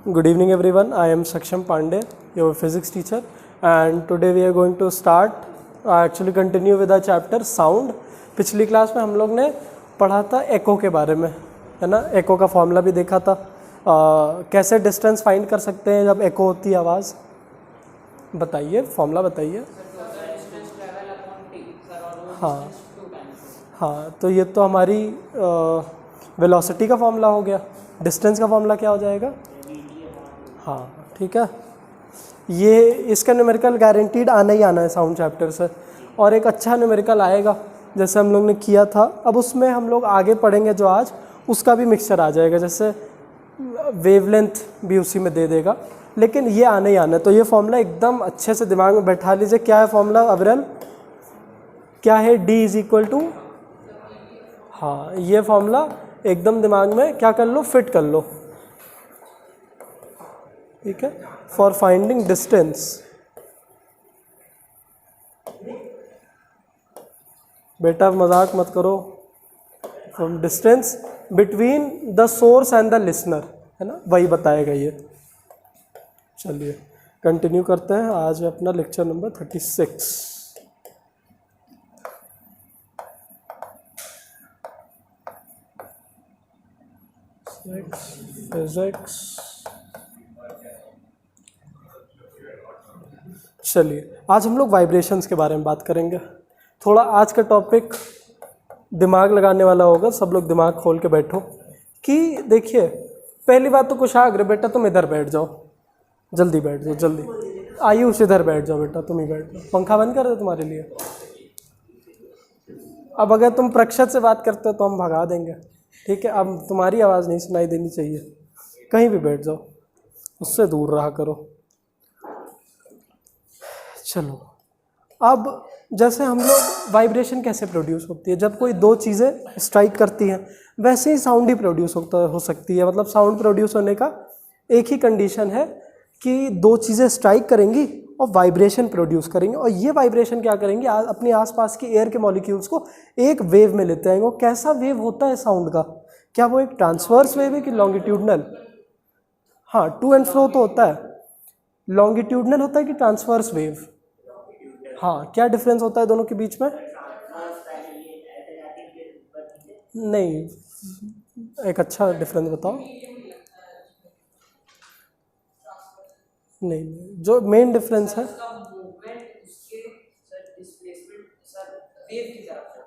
Good evening everyone, I am Saksham Pandey, your physics teacher, and today we are going to start actually continue with the chapter sound. पिछली class में हम लोग ने पढ़ा था एको के बारे में, है ना। एको का फॉर्मूला भी देखा था, कैसे डिस्टेंस फाइंड कर सकते हैं जब एको होती है आवाज़। बताइए फॉर्मूला बताइए। हाँ, तो ये तो हमारी वेलोसिटी का फॉर्मूला हो गया। डिस्टेंस का फॉर्मूला क्या हो जाएगा? हाँ ठीक है, ये इसका न्यूमेरिकल गारंटीड आना ही आना है साउंड चैप्टर से, और एक अच्छा न्यूमेरिकल आएगा जैसे हम लोग ने किया था। अब उसमें हम लोग आगे पढ़ेंगे जो आज, उसका भी मिक्सचर आ जाएगा, जैसे वेवलेंथ भी उसी में दे देगा, लेकिन ये आना ही आना है। तो ये फॉर्मूला एकदम अच्छे से दिमाग में बैठा लीजिए। क्या है फॉर्मूला अविरल? क्या है? D इज इक्वल टू, हाँ ये फॉर्मूला एकदम दिमाग में क्या कर लो, फिट कर लो, ठीक है। फॉर फाइंडिंग डिस्टेंस, बेटा मजाक मत करो, from distance between the source and the listener, है ना, वही बताएगा ये। चलिए कंटिन्यू करते हैं आज अपना लेक्चर नंबर 36। फिजिक्स। चलिए आज हम लोग वाइब्रेशंस के बारे में बात करेंगे। थोड़ा आज का टॉपिक दिमाग लगाने वाला होगा, सब लोग दिमाग खोल के बैठो। कि देखिए पहली बात तो कुशाग्र, बेटा तुम इधर बैठ जाओ, जल्दी बैठ जाओ, जल्दी आयुष इधर बैठ जाओ, बेटा तुम ही बैठ जाओ। पंखा बंद कर दो तुम्हारे लिए। अब अगर तुम प्रक्षत से बात करते हो तो हम भगा देंगे, ठीक है। अब तुम्हारी आवाज़ नहीं सुनाई देनी चाहिए, कहीं भी बैठ जाओ, उससे दूर रहा करो। चलो अब जैसे हम लोग वाइब्रेशन कैसे प्रोड्यूस होती है, जब कोई दो चीज़ें स्ट्राइक करती हैं, वैसे ही साउंड ही प्रोड्यूस हो सकती है। मतलब साउंड प्रोड्यूस होने का एक ही कंडीशन है कि दो चीज़ें स्ट्राइक करेंगी और वाइब्रेशन प्रोड्यूस करेंगे, और ये वाइब्रेशन क्या करेंगे, अपने आसपास के एयर के मॉलिक्यूल्स को एक वेव में लेते हैं। वो कैसा वेव होता है साउंड का? क्या वो एक ट्रांसवर्स वेव है कि लॉन्गिट्यूडनल? हाँ, टू एंड फ्रो तो होता है। लॉन्गिट्यूडनल होता है कि ट्रांसवर्स वेव? हाँ, क्या डिफरेंस होता है दोनों के बीच में? नहीं, एक अच्छा डिफरेंस बताओ। नहीं, जो मेन डिफरेंस है,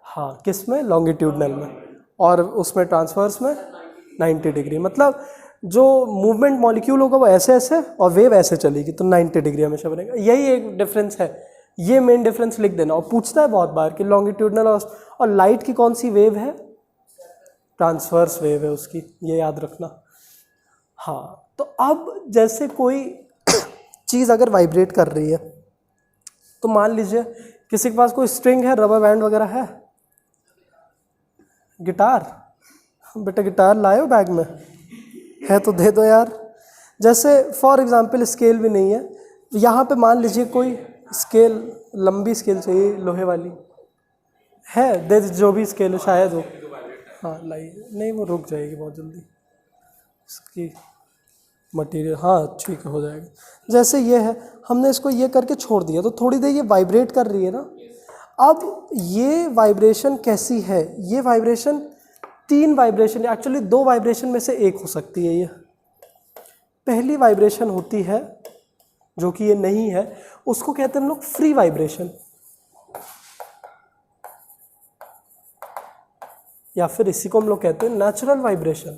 हाँ किस में? लॉन्गिट्यूडनल में, और उसमें ट्रांसवर्स में 90 डिग्री। मतलब जो मूवमेंट मॉलिक्यूल होगा वो ऐसे ऐसे और वेव ऐसे चलेगी, तो 90 डिग्री हमेशा बनेगा। यही एक डिफरेंस है, ये मेन डिफरेंस लिख देना। और पूछता है बहुत बार कि लॉन्गिट्यूडनल और लाइट की कौन सी वेव है? ट्रांसवर्स वेव है उसकी, ये याद रखना। हाँ, तो अब जैसे कोई चीज़ अगर वाइब्रेट कर रही है, तो मान लीजिए किसी के पास कोई स्ट्रिंग है, रबर बैंड वगैरह है, गिटार, बेटा गिटार लाए बैग में है तो दे दो यार। जैसे फॉर एग्जांपल स्केल भी नहीं है, यहाँ पे मान लीजिए कोई स्केल, लंबी स्केल चाहिए लोहे वाली है, दे जो भी स्केल हो शायद हो। हाँ लाइए, नहीं वो रुक जाएगी बहुत जल्दी इसकी मटेरियल। हाँ ठीक है, हो जाएगा। जैसे ये है, हमने इसको ये करके छोड़ दिया तो थोड़ी देर ये वाइब्रेट कर रही है ना। अब ये वाइब्रेशन कैसी है? ये वाइब्रेशन तीन वाइब्रेशन, एक्चुअली दो वाइब्रेशन में से एक हो सकती है। ये पहली वाइब्रेशन होती है जो कि ये नहीं है, उसको कहते हैं हम लोग फ्री वाइब्रेशन, या फिर इसी को हम लोग कहते हैं नेचुरल वाइब्रेशन।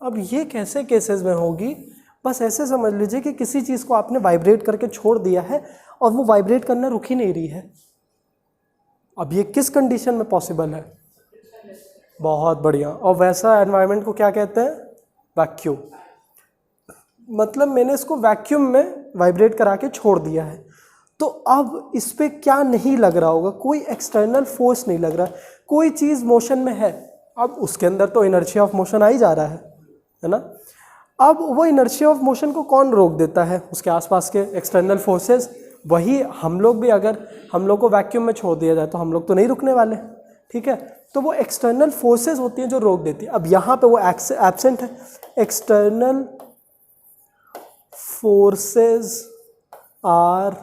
अब ये कैसे केसेस में होगी? बस ऐसे समझ लीजिए कि किसी चीज़ को आपने वाइब्रेट करके छोड़ दिया है और वो वाइब्रेट करना रुक ही नहीं रही है। अब ये किस कंडीशन में पॉसिबल है? बहुत बढ़िया। और वैसा एनवायरनमेंट को क्या कहते हैं? वैक्यूम। मतलब मैंने इसको वैक्यूम में वाइब्रेट करा के छोड़ दिया है, तो अब इस पर क्या नहीं लग रहा होगा? कोई एक्सटर्नल फोर्स नहीं लग रहा, कोई चीज़ मोशन में है। अब उसके अंदर तो इनर्शिया ऑफ मोशन आ ही जा रहा है ना। अब वो इनर्शिया ऑफ मोशन को कौन रोक देता है? उसके आसपास के एक्सटर्नल फोर्सेस। वही हम लोग भी, अगर हम लोग को वैक्यूम में छोड़ दिया जाए तो हम लोग तो नहीं रुकने वाले, ठीक है। तो वो एक्सटर्नल फोर्सेस होती हैं जो रोक देती है। अब यहाँ पे वो एब्सेंट है, एक्सटर्नल फोर्सेस आर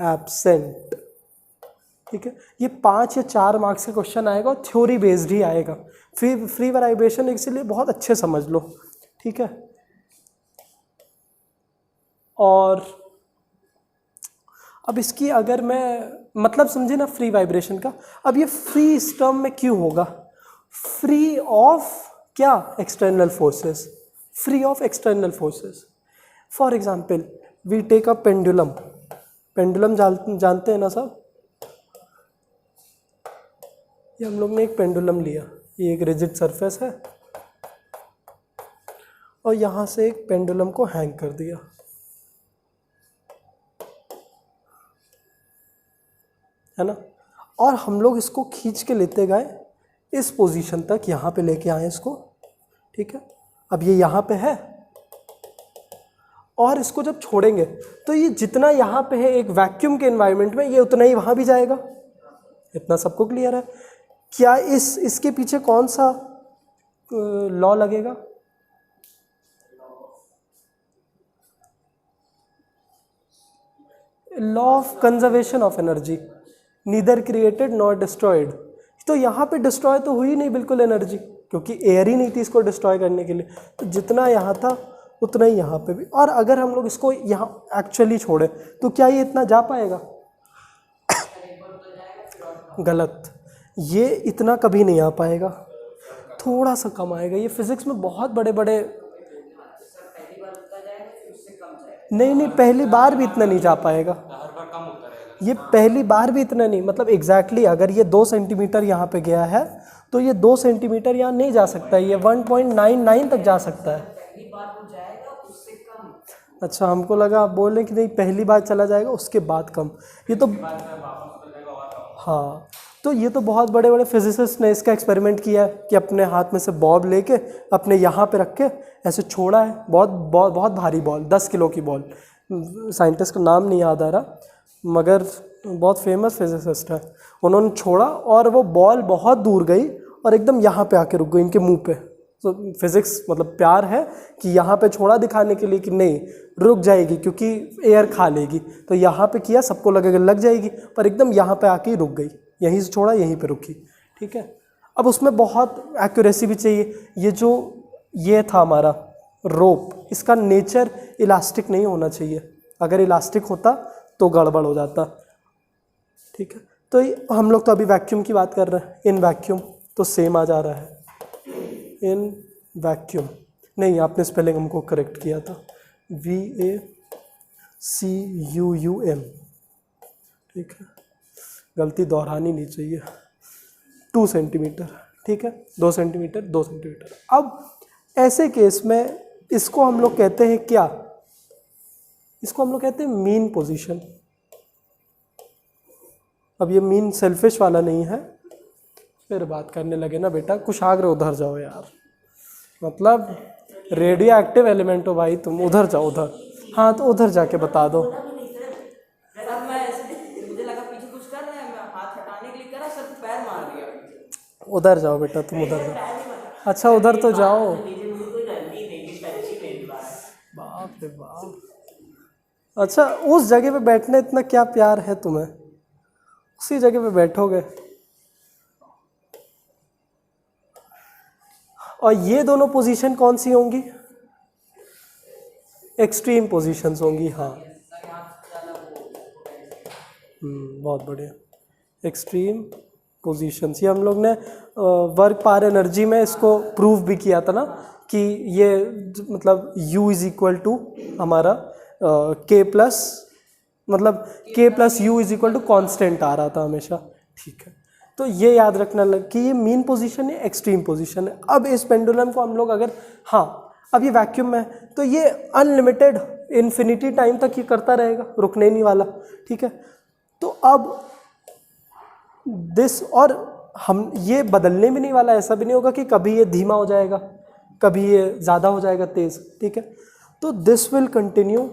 एब्सेंट। ठीक है, ये 5 या 4 मार्क्स का क्वेश्चन आएगा और थ्योरी बेस्ड ही आएगा। फ्री वाइब्रेशन इसलिए बहुत अच्छे समझ लो। ठीक है, और अब इसकी अगर मैं मतलब समझे ना फ्री वाइब्रेशन का, अब ये फ्री इस टर्म में क्यों होगा? फ्री ऑफ क्या? External forces, free of external forces. For example we take a pendulum. Pendulum जानते हैं ना सब? ये हम लोग ने एक पेंडुलम लिया, ये एक रिजिड सरफेस है और यहाँ से एक पेंडुलम को हैंग कर दिया, है ना, और हम लोग इसको खींच के लेते गए इस पोजीशन तक, यहाँ पे लेके आए इसको। ठीक है, अब ये यहाँ पे है और इसको जब छोड़ेंगे तो ये जितना यहाँ पे है एक वैक्यूम के एनवायरनमेंट में, ये उतना ही वहाँ भी जाएगा। इतना सबको क्लियर है? क्या इसके पीछे कौन सा लॉ लगेगा? Law of conservation of energy, neither created not destroyed. तो यहाँ पे डिस्ट्रॉय तो हुई नहीं बिल्कुल एनर्जी, क्योंकि एयर ही नहीं थी इसको डिस्ट्रॉय करने के लिए। तो जितना यहाँ था उतना ही यहाँ पे भी। और अगर हम लोग इसको यहाँ एक्चुअली छोड़े तो क्या ये इतना जा पाएगा? गलत, ये इतना कभी नहीं आ पाएगा, थोड़ा सा कम आएगा। ये फिजिक्स में बहुत बड़े बड़े, नहीं पहली बार भी इतना नहीं जा पाएगा, ये पहली बार भी इतना नहीं, मतलब एग्जैक्टली अगर ये 2 सेंटीमीटर यहाँ पे गया है तो ये 2 सेंटीमीटर यहाँ नहीं जा सकता है, ये 1.99 तक जा सकता है। अच्छा, हमको लगा आप बोल रहे हैं कि नहीं पहली बार चला जाएगा उसके बाद कम। ये तो हाँ, तो ये तो बहुत बड़े बड़े फिजिसिस्ट ने इसका एक्सपेरिमेंट किया है कि अपने हाथ में से बॉब लेके अपने यहाँ पे रख के ऐसे छोड़ा है, बहुत भारी बॉल, 10 किलो की बॉल। साइंटिस्ट का नाम नहीं याद आ रहा मगर बहुत फेमस फिजिसिस्ट है। उन्होंने छोड़ा और वो बॉल बहुत दूर गई और एकदम यहाँ पे आके रुक गई इनके मुंह पे। तो फिजिक्स मतलब प्यार है कि यहाँ पे छोड़ा दिखाने के लिए कि नहीं रुक जाएगी क्योंकि एयर खा लेगी, तो यहाँ पे किया, सबको लगेगा लग जाएगी, पर एकदम यहाँ पे आके ही रुक गई, यहीं से छोड़ा यहीं पे रुकी। ठीक है, अब उसमें बहुत एक्यूरेसी भी चाहिए। ये था हमारा रोप, इसका नेचर इलास्टिक नहीं होना चाहिए, अगर इलास्टिक होता तो गड़बड़ हो जाता। ठीक है, तो हम लोग तो अभी वैक्यूम की बात कर रहे हैं, इन वैक्यूम तो सेम आ जा रहा है, इन वैक्यूम नहीं, आपने स्पेलिंग हमको करेक्ट किया था, VACUUM। ठीक है, गलती दोहरानी नहीं चाहिए। 2 सेंटीमीटर, ठीक है, 2 सेंटीमीटर 2 सेंटीमीटर। अब ऐसे केस में इसको हम लोग कहते हैं क्या? इसको हम लोग कहते हैं मीन पोजीशन। अब ये मीन सेल्फिश वाला नहीं है, फिर बात करने लगे ना बेटा, कुशाग्र उधर जाओ यार, मतलब रेडियो एक्टिव एलिमेंट हो भाई तुम, उधर जाओ उधर। हाँ तो उधर जाके बता दो। उधर जाओ बेटा, तुम उधर जाओ। अच्छा उधर तो जाओ, बाप रे बाप। अच्छा, उस जगह पे बैठने इतना क्या प्यार है तुम्हें, उसी जगह पे बैठोगे। और ये दोनों पोजीशन कौन सी होंगी? एक्सट्रीम पोजीशंस होंगी। हाँ, बहुत बढ़िया, एक्सट्रीम पोजीशंस। ये हम लोग ने वर्क पार एनर्जी में इसको प्रूव भी किया था ना कि ये मतलब U इज इक्वल टू हमारा K प्लस, मतलब K plus U is equal to constant आ रहा था हमेशा। ठीक है, तो ये याद रखना लग कि ये मीन पोजीशन है, एक्सट्रीम पोजीशन है। अब इस पेंडुलम को हम लोग अगर, हाँ अब ये वैक्यूम में है तो ये अनलिमिटेड इन्फिनिटी टाइम तक ये करता रहेगा, रुकने नहीं वाला। ठीक है, तो अब दिस, और हम ये बदलने भी नहीं वाला, ऐसा भी नहीं होगा कि कभी ये धीमा हो जाएगा कभी ये ज़्यादा हो जाएगा तेज। ठीक है, तो दिस विल कंटिन्यू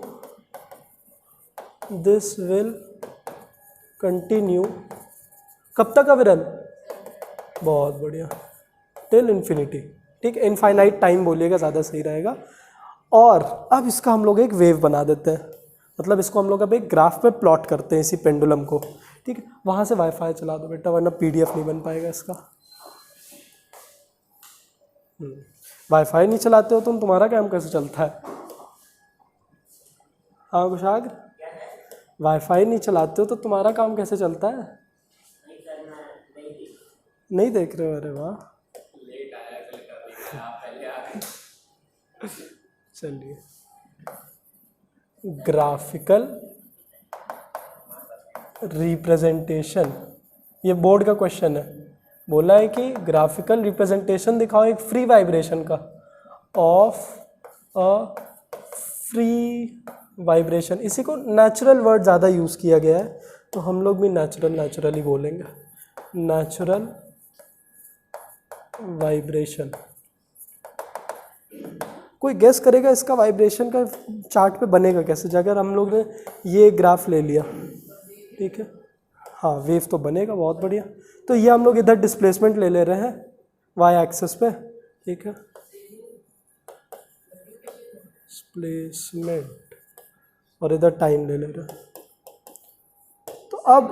कब तक अविरल? बहुत बढ़िया, टिल इन्फिनिटी, ठीक है, इनफाइनाइट टाइम बोलिएगा ज़्यादा सही रहेगा। और अब इसका हम लोग एक वेव बना देते हैं, मतलब इसको हम लोग अब एक ग्राफ पे प्लॉट करते हैं इसी पेंडुलम को, ठीक है। वहाँ से वाईफाई चला दो बेटा, वरना पीडीएफ नहीं बन पाएगा इसका। वाईफाई नहीं चलाते हो तुम, तुम्हारा काम कैसे चलता है? हाँ कुशाग, वाईफाई नहीं चलाते हो तो तुम्हारा काम कैसे चलता है? नहीं देख रहे हो? अरे वाह, चलिए। ग्राफिकल रिप्रेजेंटेशन, ये बोर्ड का क्वेश्चन है। बोला है कि ग्राफिकल रिप्रेजेंटेशन दिखाओ एक फ्री वाइब्रेशन का, ऑफ अ फ्री वाइब्रेशन। इसी को नेचुरल वर्ड ज़्यादा यूज़ किया गया है, तो हम लोग भी नेचुरल ही बोलेंगे, नेचुरल वाइब्रेशन। कोई गेस करेगा इसका वाइब्रेशन का चार्ट पे बनेगा कैसे? अगर हम लोग ने ये ग्राफ ले लिया, ठीक है, हाँ वेव तो बनेगा, बहुत बढ़िया। तो ये हम लोग इधर डिस्प्लेसमेंट ले रहे हैं वाई एक्सिस पे, ठीक है, डिस्प्लेसमेंट, और इधर टाइम ले रहे हैं। तो अब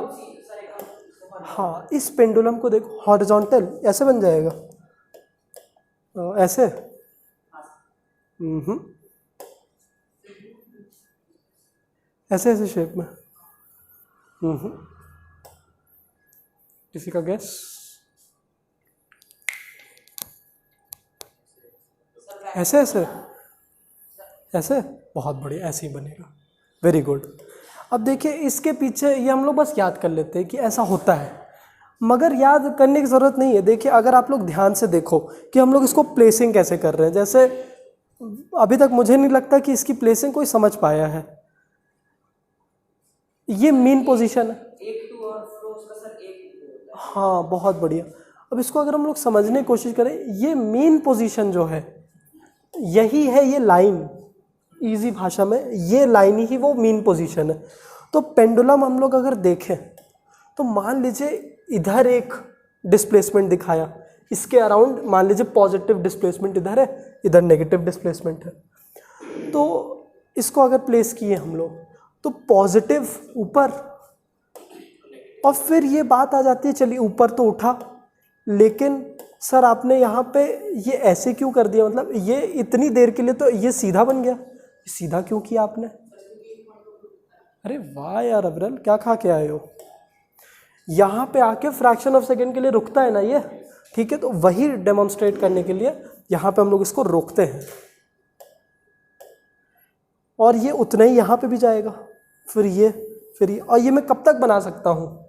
हाँ, इस पेंडुलम को देखो, हॉरिजॉन्टल ऐसे बन जाएगा, ऐसे, ऐसे ऐसे शेप में, किसी का गैस? ऐसे ऐसे ऐसे, बहुत बढ़िया, ऐसे ही बनेगा, वेरी गुड। अब देखिए इसके पीछे ये हम लोग बस याद कर लेते हैं कि ऐसा होता है, मगर याद करने की ज़रूरत नहीं है। देखिए अगर आप लोग ध्यान से देखो कि हम लोग इसको प्लेसिंग कैसे कर रहे हैं, जैसे अभी तक मुझे नहीं लगता कि इसकी प्लेसिंग कोई समझ पाया है। ये मीन पोजीशन है, हाँ बहुत बढ़िया। अब इसको अगर हम लोग समझने की कोशिश करें, ये मीन पोजीशन जो है यही है, ये लाइन, इजी भाषा में ये लाइन ही वो मीन पोजीशन है। तो पेंडुलम हम लोग अगर देखें तो मान लीजिए इधर एक डिस्प्लेसमेंट दिखाया, इसके अराउंड मान लीजिए पॉजिटिव डिस्प्लेसमेंट इधर है, इधर नेगेटिव डिस्प्लेसमेंट है। तो इसको अगर प्लेस किए हम लोग तो पॉजिटिव ऊपर, और फिर ये बात आ जाती है, चलिए ऊपर तो उठा, लेकिन सर आपने यहाँ पे ये ऐसे क्यों कर दिया, मतलब ये इतनी देर के लिए तो ये सीधा बन गया, सीधा क्यों किया आपने? अरे वाह यार अबरल, क्या खा के आए हो? यहाँ पे आके फ्रैक्शन ऑफ सेकेंड के लिए रुकता है ना ये, ठीक है, तो वही डेमोन्स्ट्रेट करने के लिए यहाँ पे हम लोग इसको रोकते हैं, और ये उतना ही यहाँ पे भी जाएगा, फिर ये, और ये मैं कब तक बना सकता हूँ?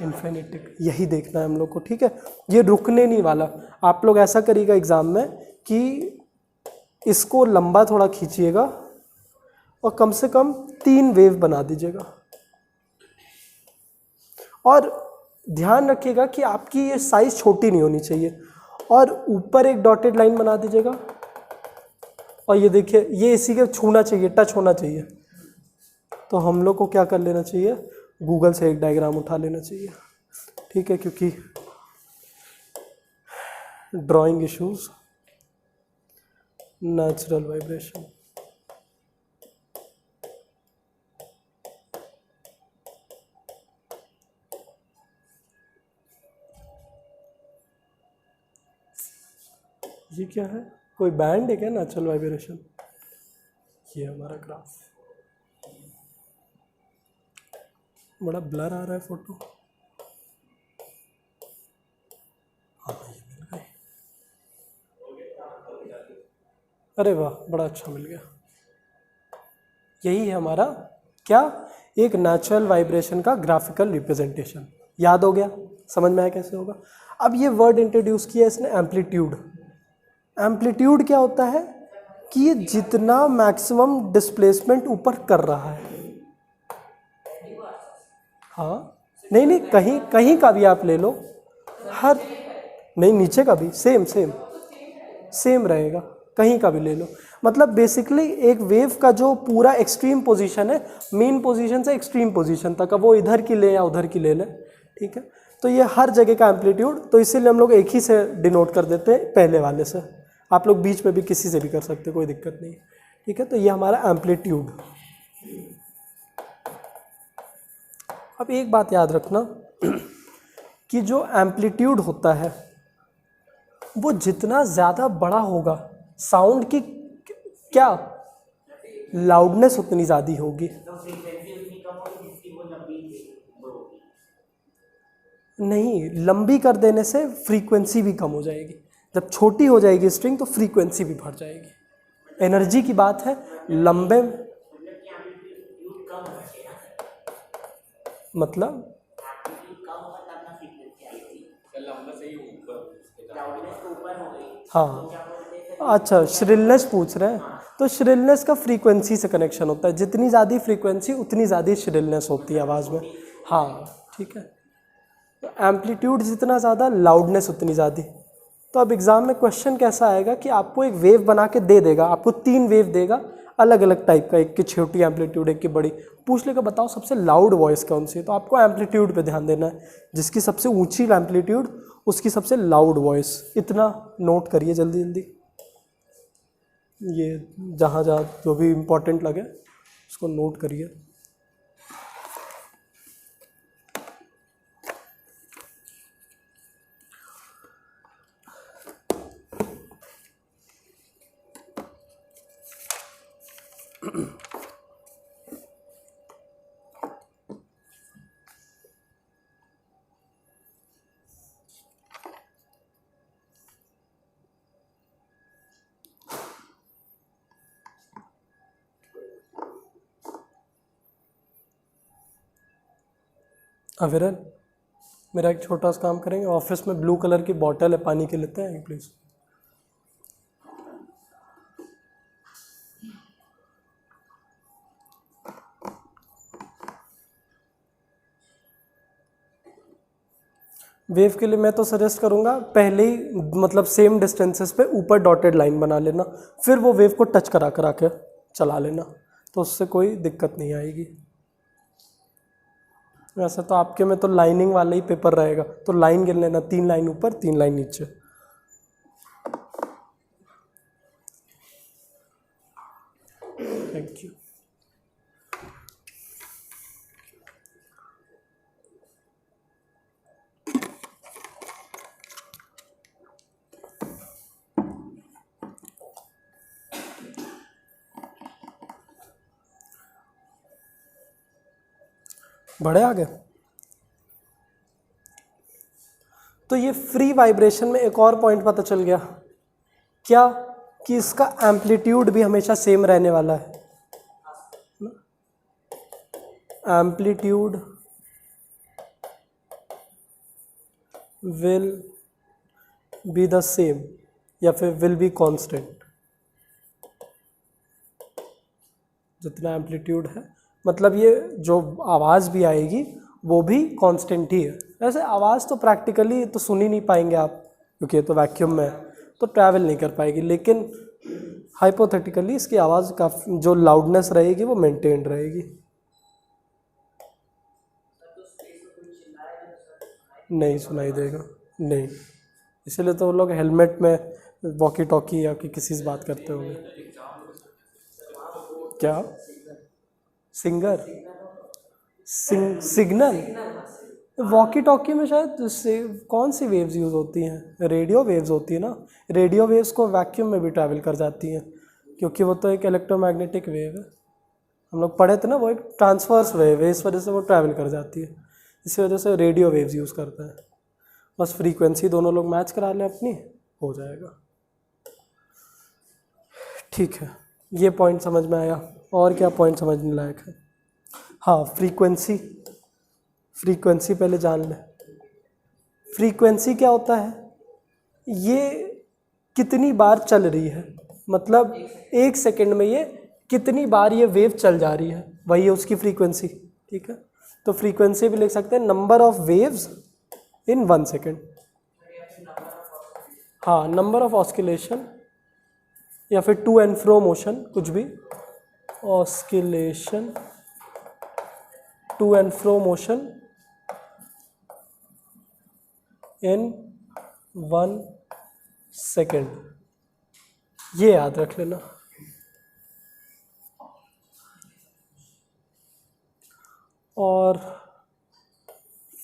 इन्फिनिटी। यही देखना है हम लोग को, ठीक है, ये रुकने नहीं वाला। आप लोग ऐसा करिएगा एग्जाम में कि इसको लंबा थोड़ा खींचिएगा और कम से कम 3 वेव बना दीजिएगा, और ध्यान रखिएगा कि आपकी ये साइज छोटी नहीं होनी चाहिए, और ऊपर एक डॉटेड लाइन बना दीजिएगा, और ये देखिए ये इसी के छूना चाहिए, टच होना चाहिए। तो हम लोग को क्या कर लेना चाहिए, गूगल से एक डायग्राम उठा लेना चाहिए, ठीक है, क्योंकि ड्राइंग इश्यूज, नेचुरल वाइब्रेशन, ये क्या है, कोई बैंड है क्या नेचुरल वाइब्रेशन? ये हमारा ग्राफ, बड़ा ब्लर आ रहा है फोटो, हाँ ये मिल गई, अरे वाह बड़ा अच्छा मिल गया। यही है हमारा क्या, एक नेचुरल वाइब्रेशन का ग्राफिकल रिप्रेजेंटेशन। याद हो गया, समझ में आया कैसे होगा? अब ये वर्ड इंट्रोड्यूस किया इसने, एम्पलीट्यूड। एम्पलीट्यूड क्या होता है कि ये जितना मैक्सिमम डिस्प्लेसमेंट ऊपर कर रहा है, हाँ नहीं नहीं, कहीं कहीं का भी आप ले लो, हर नहीं, नीचे का भी सेम सेम सेम रहेगा, कहीं का भी ले लो। मतलब बेसिकली एक वेव का जो पूरा एक्सट्रीम पोजीशन है, मेन पोजीशन से एक्सट्रीम पोजीशन तक, वो इधर की ले या उधर की ले लें, ठीक है। तो तो ये हर जगह का एम्पलीट्यूड, तो इसीलिए हम लोग एक ही से डिनोट कर देते हैं पहले वाले से। आप लोग बीच में भी किसी से भी कर सकते, कोई दिक्कत नहीं, ठीक है। तो ये हमारा एम्पलीट्यूड। अब एक बात याद रखना कि जो एम्पलीट्यूड होता है वो जितना ज़्यादा बड़ा होगा साउंड की क्या लाउडनेस उतनी ज़्यादा होगी। नहीं, लंबी कर देने से फ्रीक्वेंसी भी कम हो जाएगी। जब छोटी हो जाएगी स्ट्रिंग तो फ्रीक्वेंसी भी बढ़ जाएगी। एनर्जी की बात है, लंबे मतलब हाँ, अच्छा श्रिलनेस पूछ रहे हैं, तो श्रिलनेस का फ्रीक्वेंसी से कनेक्शन होता है। जितनी ज़्यादा फ्रीक्वेंसी उतनी ज़्यादा श्रिलनेस होती है आवाज़ में। हाँ ठीक है, तो एम्पलीट्यूड जितना ज़्यादा लाउडनेस उतनी ज़्यादा। तो अब एग्ज़ाम में क्वेश्चन कैसा आएगा कि आपको एक वेव बना के दे देगा, आपको 3 वेव देगा अलग अलग टाइप का, एक की छोटी एम्पलीट्यूड, एक की बड़ी, पूछ लेगा बताओ सबसे लाउड वॉइस कौन सी है। तो आपको एम्पलीट्यूड पे ध्यान देना है, जिसकी सबसे ऊंची एम्पलीट्यूड उसकी सबसे लाउड वॉइस। इतना नोट करिए जल्दी जल्दी, ये जहाँ जहाँ जो भी इम्पोर्टेंट लगे उसको नोट करिए। अविरल, मेरा एक छोटा सा काम करेंगे, ऑफिस में ब्लू कलर की बॉटल है पानी की, लेते हैं प्लीज़। वेव के लिए मैं तो सजेस्ट करूँगा पहले ही मतलब सेम डिस्टेंसेस पे ऊपर डॉटेड लाइन बना लेना, फिर वो वेव को टच करा करा के चला लेना, तो उससे कोई दिक्कत नहीं आएगी। वैसे तो आपके में तो लाइनिंग वाला ही पेपर रहेगा, तो लाइन गिन लेना, 3 लाइन ऊपर 3 लाइन नीचे। Thank you. बढ़े आगे। तो ये फ्री वाइब्रेशन में एक और पॉइंट पता चल गया क्या, कि इसका एम्पलीट्यूड भी हमेशा सेम रहने वाला है। Amplitude will be the same या फिर विल बी कांस्टेंट। जितना एम्पलीट्यूड है मतलब ये जो आवाज़ भी आएगी वो भी कांस्टेंट ही है। वैसे आवाज़ तो प्रैक्टिकली तो सुन ही नहीं पाएंगे आप, क्योंकि ये तो वैक्यूम में है तो ट्रैवल नहीं कर पाएगी, लेकिन हाइपोथेटिकली इसकी आवाज़ का जो लाउडनेस रहेगी वो मेंटेन्ड रहेगी। नहीं सुनाई देगा, नहीं, इसलिए तो वो लोग हेलमेट में वॉकी टॉकी या कि किसी से बात करते होंगे। क्या सिंगर सिग्नल वॉकी टॉकी में शायद कौन सी वेव्स यूज़ होती हैं, रेडियो वेव्स होती है ना। रेडियो वेव्स को वैक्यूम में भी ट्रैवल कर जाती हैं, क्योंकि वो तो एक इलेक्ट्रोमैग्नेटिक वेव है, हम लोग पढ़े थे ना, वो एक ट्रांसवर्स वेव है, इस वजह से वो ट्रैवल कर जाती है, इसी वजह से रेडियो वेव्स यूज़ करता है। बस फ्रीक्वेंसी दोनों लोग मैच करा लें अपनी, हो जाएगा। ठीक है, ये पॉइंट समझ में आया। और क्या पॉइंट समझने लायक है? हाँ, फ्रीक्वेंसी पहले जान लें। फ्रीक्वेंसी क्या होता है, ये कितनी बार चल रही है, मतलब 1 सेकंड में ये कितनी बार ये वेव चल जा रही है, वही है उसकी फ्रीक्वेंसी। ठीक है, तो फ्रीक्वेंसी भी लिख सकते हैं number of waves in 1 second. हाँ, नंबर ऑफ ऑस्किलेशन या फिर टू एंड फ्रो मोशन, कुछ भी, oscillation, to and fro motion in 1 second, ये याद रख लेना। और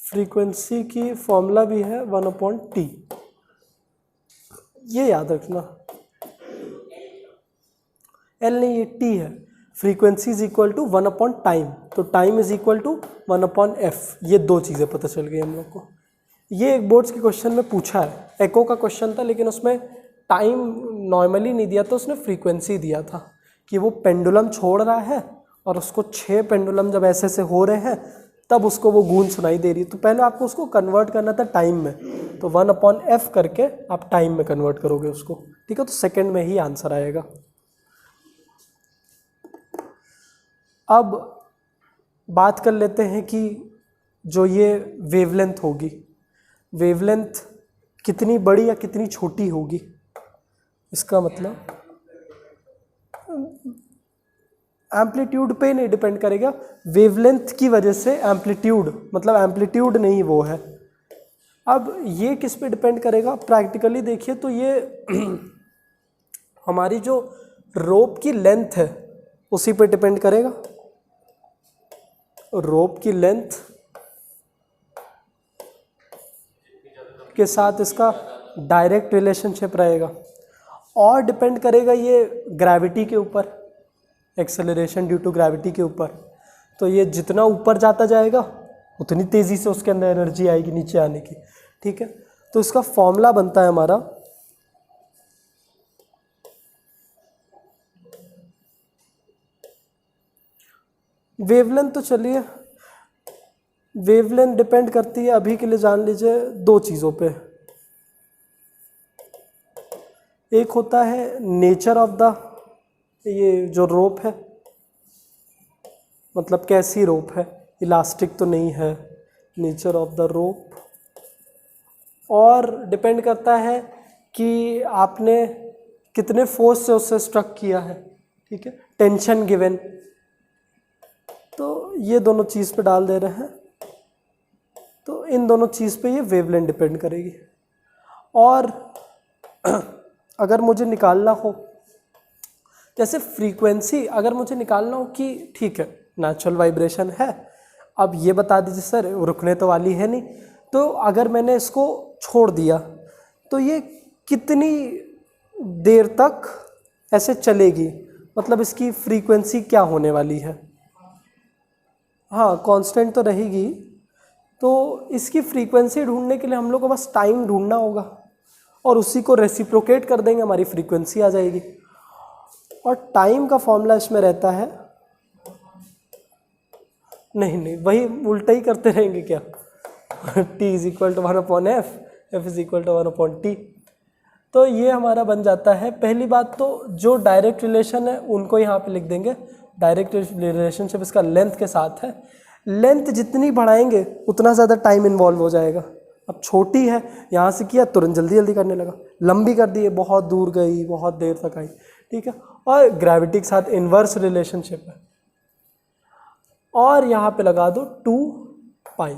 फ्रीक्वेंसी की फॉर्मूला भी है 1/t, ये याद रखना। L नहीं, ये T है। फ्रीक्वेंसी इज इक्वल टू 1/टाइम, तो time is equal to 1/f। ये दो चीज़ें पता चल गई हम लोग को। ये एक बोर्ड्स के क्वेश्चन में पूछा है, एको का क्वेश्चन था, लेकिन उसमें टाइम नॉर्मली नहीं दिया था, उसने फ्रीक्वेंसी दिया था कि वो पेंडुलम छोड़ रहा है और उसको 6 पेंडुलम जब ऐसे ऐसे हो रहे हैं तब उसको वो गूंज सुनाई दे रही है। तो पहले आपको उसको कन्वर्ट करना था टाइम में, तो 1/f करके आप टाइम में कन्वर्ट करोगे उसको, ठीक है। तो सेकंड में ही आंसर आएगा। अब बात कर लेते हैं कि जो ये वेवलेंथ होगी, वेवलेंथ कितनी बड़ी या कितनी छोटी होगी। इसका मतलब एम्पलीट्यूड पे नहीं डिपेंड करेगा, वेवलेंथ की वजह से एम्पलीट्यूड, मतलब एम्पलीट्यूड नहीं वो है। अब ये किस पे डिपेंड करेगा, प्रैक्टिकली देखिए तो ये हमारी जो रोप की लेंथ है उसी पे डिपेंड करेगा। रोप की लेंथ के साथ इसका डायरेक्ट रिलेशनशिप रहेगा, और डिपेंड करेगा ये ग्रेविटी के ऊपर, एक्सेलरेशन ड्यू टू ग्रेविटी के ऊपर। तो ये जितना ऊपर जाता जाएगा उतनी तेज़ी से उसके अंदर एनर्जी आएगी नीचे आने की, ठीक है। तो इसका फॉर्मूला बनता है हमारा वेवलेंथ। तो चलिए, वेवलेंथ डिपेंड करती है अभी के लिए जान लीजिए दो चीज़ों पे। एक होता है नेचर ऑफ द, ये जो रोप है, मतलब कैसी रोप है, इलास्टिक तो नहीं है, नेचर ऑफ द रोप। और डिपेंड करता है कि आपने कितने फोर्स से उससे स्ट्रक किया है, ठीक है, टेंशन गिवन। तो ये दोनों चीज़ पे डाल दे रहे हैं, तो इन दोनों चीज़ पे ये वेवलेंथ डिपेंड करेगी। और अगर मुझे निकालना हो, जैसे फ्रीक्वेंसी अगर मुझे निकालना हो कि ठीक है नेचुरल वाइब्रेशन है, अब ये बता दीजिए सर रुकने तो वाली है नहीं, तो अगर मैंने इसको छोड़ दिया तो ये कितनी देर तक ऐसे चलेगी, मतलब इसकी फ्रीक्वेंसी क्या होने वाली है। हाँ, कांस्टेंट तो रहेगी। तो इसकी फ्रीक्वेंसी ढूंढने के लिए हम लोग को बस टाइम ढूंढना होगा और उसी को रेसिप्रोकेट कर देंगे, हमारी फ्रीक्वेंसी आ जाएगी। और टाइम का फॉर्मूला इसमें रहता है, नहीं वही उल्टा ही करते रहेंगे क्या, t is equal to 1/f, f is equal to 1/t। तो ये हमारा बन जाता है। पहली बात तो जो डायरेक्ट रिलेशन है उनको यहाँ पे लिख देंगे, डायरेक्ट रिलेशनशिप इसका लेंथ के साथ है। लेंथ जितनी बढ़ाएंगे उतना ज़्यादा टाइम इन्वॉल्व हो जाएगा। अब छोटी है, यहाँ से किया तुरंत जल्दी जल्दी करने लगा, लंबी कर दी है बहुत दूर गई, बहुत देर तक आई, ठीक है। और ग्रेविटी के साथ इन्वर्स रिलेशनशिप है। और यहाँ पे लगा दो 2π।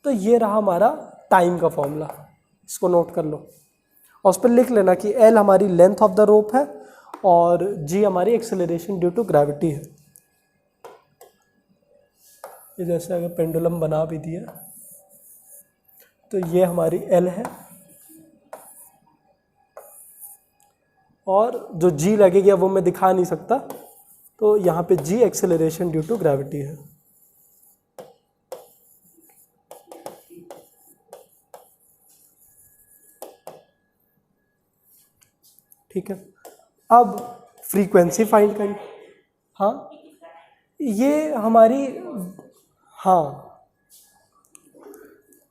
तो ये रहा हमारा टाइम का फॉर्मूला, इसको नोट कर लो और उस पर लिख लेना कि L हमारी लेंथ ऑफ द रोप है और G हमारी एक्सेलरेशन ड्यू टू ग्रेविटी है। ये जैसे अगर पेंडुलम बना भी दिया तो ये हमारी L है और जो G लगेगी वो मैं दिखा नहीं सकता, तो यहाँ पे G acceleration due to gravity है। ठीक है, अब फ्रीक्वेंसी फाइंड करें। हाँ, ये हमारी, हाँ,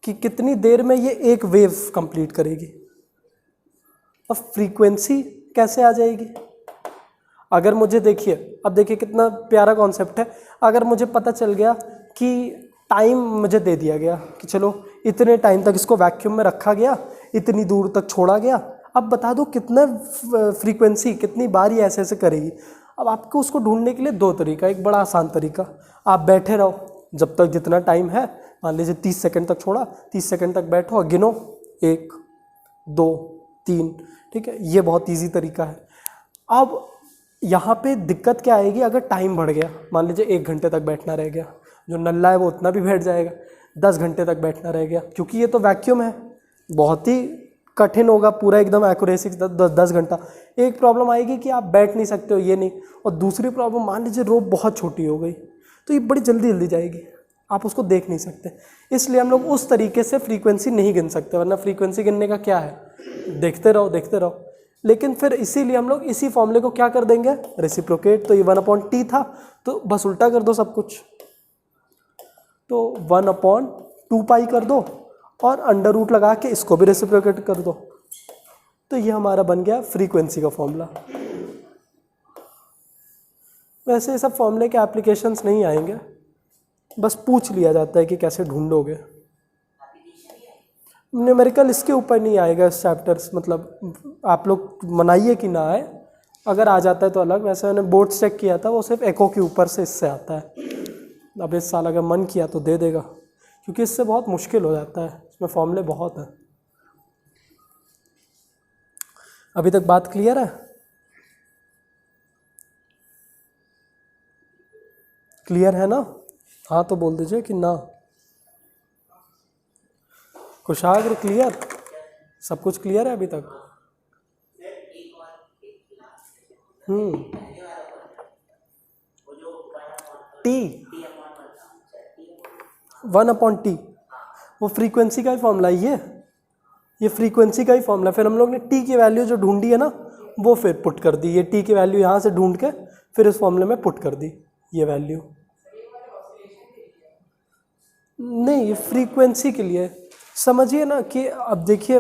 कि कितनी देर में ये एक वेव कंप्लीट करेगी। अब फ्रीक्वेंसी कैसे आ जाएगी, अगर मुझे देखिए, अब देखिए कितना प्यारा कॉन्सेप्ट है। अगर मुझे पता चल गया कि टाइम मुझे दे दिया गया कि चलो इतने टाइम तक इसको वैक्यूम में रखा गया, इतनी दूर तक छोड़ा गया, अब बता दो कितना फ्रीक्वेंसी कितनी बार ये ऐसे ऐसे करेगी। अब आपको उसको ढूंढने के लिए दो तरीका, एक बड़ा आसान तरीका, आप बैठे रहो जब तक जितना टाइम है, मान लीजिए 30 सेकंड तक छोड़ा, 30 सेकंड तक बैठो और गिनो 1 2 3, ठीक है। ये बहुत इजी तरीका है। अब यहाँ पे दिक्कत क्या आएगी, अगर टाइम बढ़ गया, मान लीजिए 1 घंटे तक बैठना रह गया, जो नल्ला है वो उतना भी बैठ जाएगा, 10 घंटे तक बैठना रह गया, क्योंकि ये तो वैक्यूम है, बहुत ही कठिन होगा पूरा एकदम एक्यूरेसी 10 घंटा। एक प्रॉब्लम आएगी कि आप बैठ नहीं सकते हो, ये नहीं। और दूसरी प्रॉब्लम, मान लीजिए रोप बहुत छोटी हो गई तो ये बड़ी जल्दी जल्दी जाएगी, आप उसको देख नहीं सकते। इसलिए हम लोग उस तरीके से फ्रीक्वेंसी नहीं गिन सकते, वरना फ्रीक्वेंसी गिनने का क्या है, देखते रहो देखते रहो। लेकिन फिर इसीलिए हम लोग इसी फॉर्मूले को क्या कर देंगे, रेसिप्रोकेट। तो ये 1/t था, तो बस उल्टा कर दो सब कुछ, तो 1/2π कर दो और अंडर रूट लगा के इसको भी रेसिप्रोकेट कर दो। तो ये हमारा बन गया फ्रीक्वेंसी का फॉर्मूला। वैसे ये सब फॉर्मूले के एप्लीकेशंस नहीं आएंगे, बस पूछ लिया जाता है कि कैसे ढूंढोगे। न्यूमेरिकल इसके ऊपर नहीं आएगा इस चैप्टर्स, मतलब आप लोग मनाइए कि ना आए, अगर आ जाता है तो अलग। वैसे मैंने बोर्ड चेक किया था, वो सिर्फ एको के ऊपर से इससे आता है। अब इस साल अगर मन किया तो दे देगा, क्योंकि इससे बहुत मुश्किल हो जाता है, इसमें फॉर्मूले बहुत हैं। अभी तक बात क्लियर है? क्लियर है ना? हाँ तो बोल दीजिए कि ना। कुशाग्र क्लियर, सब कुछ क्लियर है अभी तक? टी 1/t वो फ्रीक्वेंसी का ही फॉर्मूला है, ये फ्रीक्वेंसी का ही फॉर्मूला। फिर हम लोग ने टी की वैल्यू जो ढूंढी है ना, वो फिर पुट कर दी। ये टी की वैल्यू यहाँ से ढूंढ के फिर इस फॉर्मूले में पुट कर दी ये वैल्यू। नहीं, ये फ्रीक्वेंसी के लिए समझिए ना कि अब देखिए,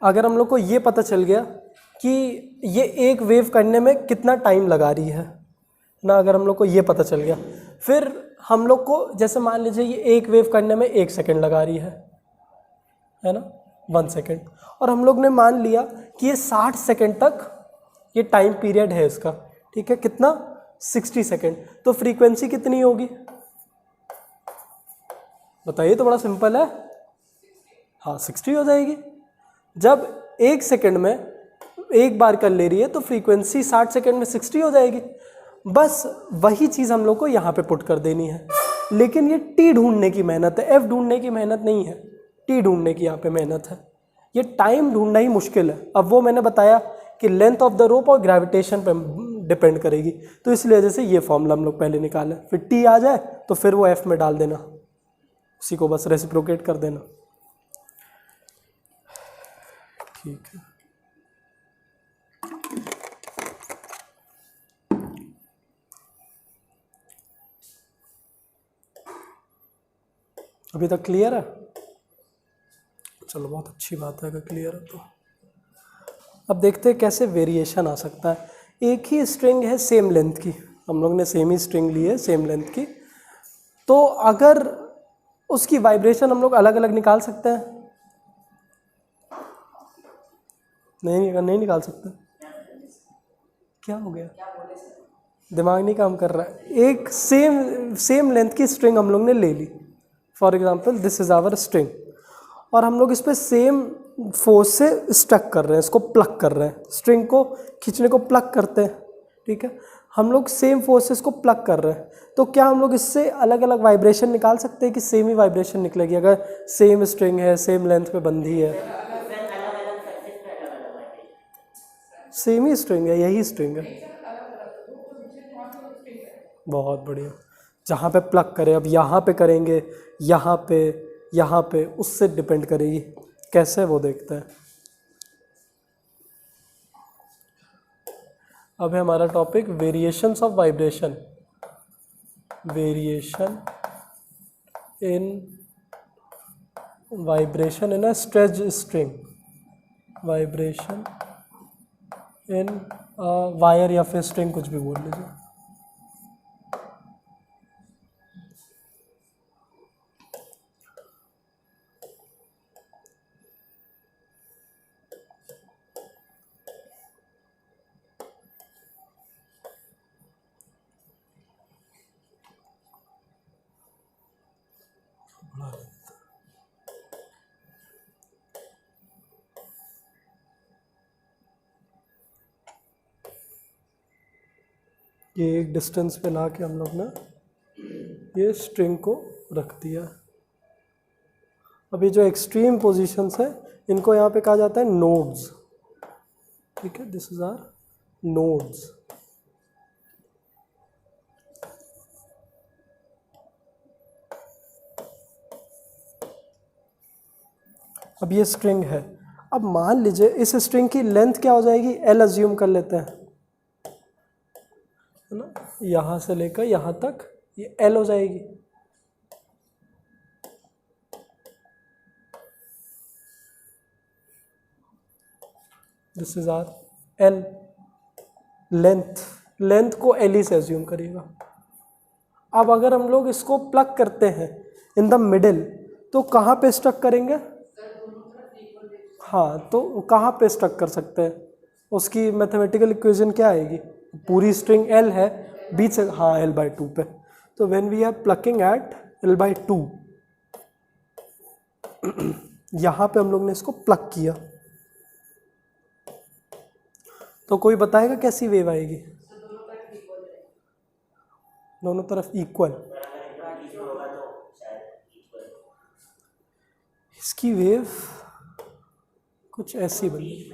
अगर हम लोग को ये पता चल गया कि ये एक वेव करने में कितना टाइम लगा रही है ना, अगर हम लोग को ये पता चल गया, फिर हम लोग को जैसे मान लीजिए ये एक वेव करने में 1 सेकंड लगा रही है ना, 1 सेकंड, और हम लोग ने मान लिया कि ये 60 सेकंड तक ये टाइम पीरियड है इसका, ठीक है, कितना 60 सेकंड। तो फ्रीक्वेंसी कितनी होगी बताइए, तो बड़ा सिंपल है, हाँ 60 हो जाएगी। जब 1 सेकंड में एक बार कर ले रही है तो फ्रीक्वेंसी 60 सेकंड में 60 हो जाएगी। बस वही चीज़ हम लोग को यहाँ पे पुट कर देनी है। लेकिन ये टी ढूंढने की मेहनत है, एफ ढूंढने की मेहनत नहीं है, टी ढूंढने की यहाँ पे मेहनत है। ये टाइम ढूंढना ही मुश्किल है। अब वो मैंने बताया कि लेंथ ऑफ द रोप और ग्रेविटेशन पे डिपेंड करेगी, तो इसलिए वजह से ये फॉर्मूला हम लोग पहले निकाले। फिर टी आ जाए तो फिर वो एफ में डाल देना, उसी को बस रेसिप्रोकेट कर देना, ठीक है। अभी तक क्लियर है? चलो बहुत अच्छी बात है अगर क्लियर है तो। अब देखते हैं कैसे वेरिएशन आ सकता है। एक ही स्ट्रिंग है सेम लेंथ की, हम लोग ने सेम ही स्ट्रिंग ली है सेम लेंथ की, तो अगर उसकी वाइब्रेशन हम लोग अलग अलग निकाल सकते हैं? नहीं निकाल सकते। क्या हो गया, दिमाग नहीं काम कर रहा है। एक सेम लेंथ की स्ट्रिंग हम लोग ने ले ली, for example this is our string, और हम लोग इस पर सेम फोर्स से स्टक कर रहे हैं, इसको प्लग कर रहे हैं, स्ट्रिंग को खींचने को प्लग करते हैं, ठीक है। हम लोग सेम फोर्स से इसको प्लग कर रहे हैं, तो क्या हम लोग इससे अलग अलग वाइब्रेशन निकाल सकते हैं कि सेम ही वाइब्रेशन निकलेगी? अगर सेम स्ट्रिंग है, सेम लेंथ पे बंधी है, सेम ही स्ट्रिंग है, यही स्ट्रिंग है, बहुत बढ़िया। जहाँ पे प्लग करें, अब यहाँ पे करेंगे, यहाँ पे, उससे डिपेंड करेगी कैसे वो देखते हैं। अब है हमारा topic variations of vibration, variation in vibration in a stretch string, vibration in wire या फिर स्ट्रिंग, कुछ भी बोल लीजिए। ये एक डिस्टेंस पे ला के हम लोग ने ये स्ट्रिंग को रख दिया। अब ये जो एक्सट्रीम पोजीशंस है इनको यहाँ पे कहा जाता है नोड्स। ठीक है, दिस इज आर नोड्स। अब ये स्ट्रिंग है। अब मान लीजिए इस स्ट्रिंग की लेंथ क्या हो जाएगी, एल अज्यूम कर लेते हैं, है ना, यहाँ से लेकर यहाँ तक ये एल हो जाएगी। This is R L length को एल ही से अज्यूम करिएगा। अब अगर हम लोग इसको प्लग करते हैं इन द मिडिल तो कहाँ पे स्टक करेंगे? हाँ, तो कहाँ पे स्टक कर सकते हैं? उसकी मैथमेटिकल इक्वेशन क्या आएगी? पूरी स्ट्रिंग एल है, बीच से, हाँ, l/2 पे। तो when we are plucking at l/2 यहाँ पे हम लोग ने इसको प्लग किया, तो कोई बताएगा कैसी वेव आएगी? दोनों तरफ इक्वल। इसकी वेव कुछ ऐसी बनी।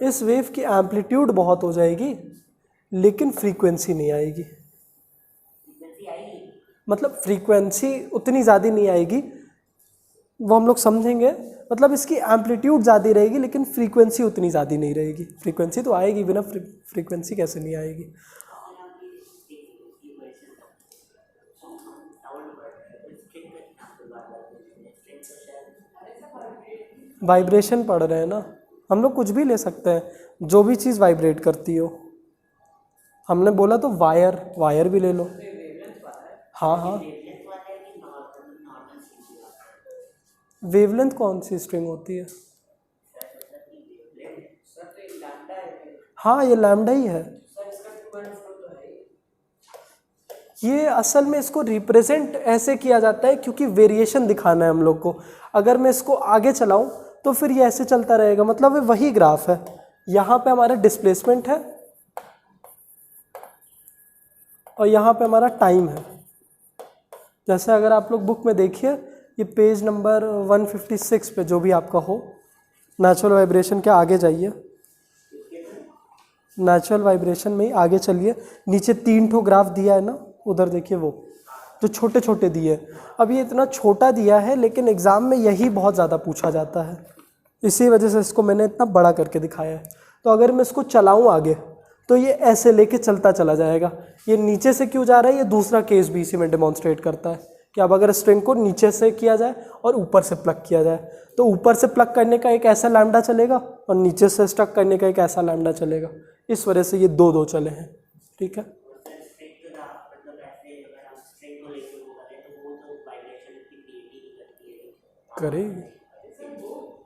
इस वेव की एम्पलीट्यूड बहुत हो जाएगी लेकिन फ्रीक्वेंसी नहीं आएगी। मतलब फ्रीक्वेंसी उतनी ज़्यादा नहीं आएगी, वो हम लोग समझेंगे। मतलब इसकी एम्पलीट्यूड ज़्यादा रहेगी लेकिन फ्रीक्वेंसी उतनी ज़्यादा नहीं रहेगी। फ्रीक्वेंसी तो आएगी, बिना फ्रीक्वेंसी कैसे नहीं आएगी? वाइब्रेशन पढ़ रहे हैं ना हम लोग, कुछ भी ले सकते हैं, जो भी चीज़ वाइब्रेट करती हो। हमने बोला तो वायर भी ले लो। हाँ हाँ, वेवलेंथ कौन सी स्ट्रिंग होती है? हाँ, ये लैम्डा ही है। ये असल में इसको रिप्रेजेंट ऐसे किया जाता है क्योंकि वेरिएशन दिखाना है हम लोग को। अगर मैं इसको आगे चलाऊं तो फिर ये ऐसे चलता रहेगा, मतलब ये वही ग्राफ है। यहाँ पे हमारा डिस्प्लेसमेंट है और यहाँ पे हमारा टाइम है। जैसे अगर आप लोग बुक में देखिए, ये पेज नंबर 156 पे जो भी आपका हो, नेचुरल वाइब्रेशन के आगे जाइए, नेचुरल वाइब्रेशन में ही आगे चलिए, नीचे 3 ठो ग्राफ दिया है ना, उधर देखिए, वो जो छोटे छोटे दिए। अब ये इतना छोटा दिया है लेकिन एग्ज़ाम में यही बहुत ज़्यादा पूछा जाता है, इसी वजह से इसको मैंने इतना बड़ा करके दिखाया है। तो अगर मैं इसको चलाऊं आगे तो ये ऐसे लेके चलता चला जाएगा। ये नीचे से क्यों जा रहा है, ये दूसरा केस भी इसी में डेमोन्स्ट्रेट करता है कि अब अगर स्ट्रिंग को नीचे से किया जाए और ऊपर से प्लग किया जाए तो ऊपर से प्लग करने का एक ऐसा लैम्डा चलेगा और नीचे से स्टक करने का एक ऐसा लैम्डा चलेगा। इस वजह से ये दो चले हैं। ठीक है,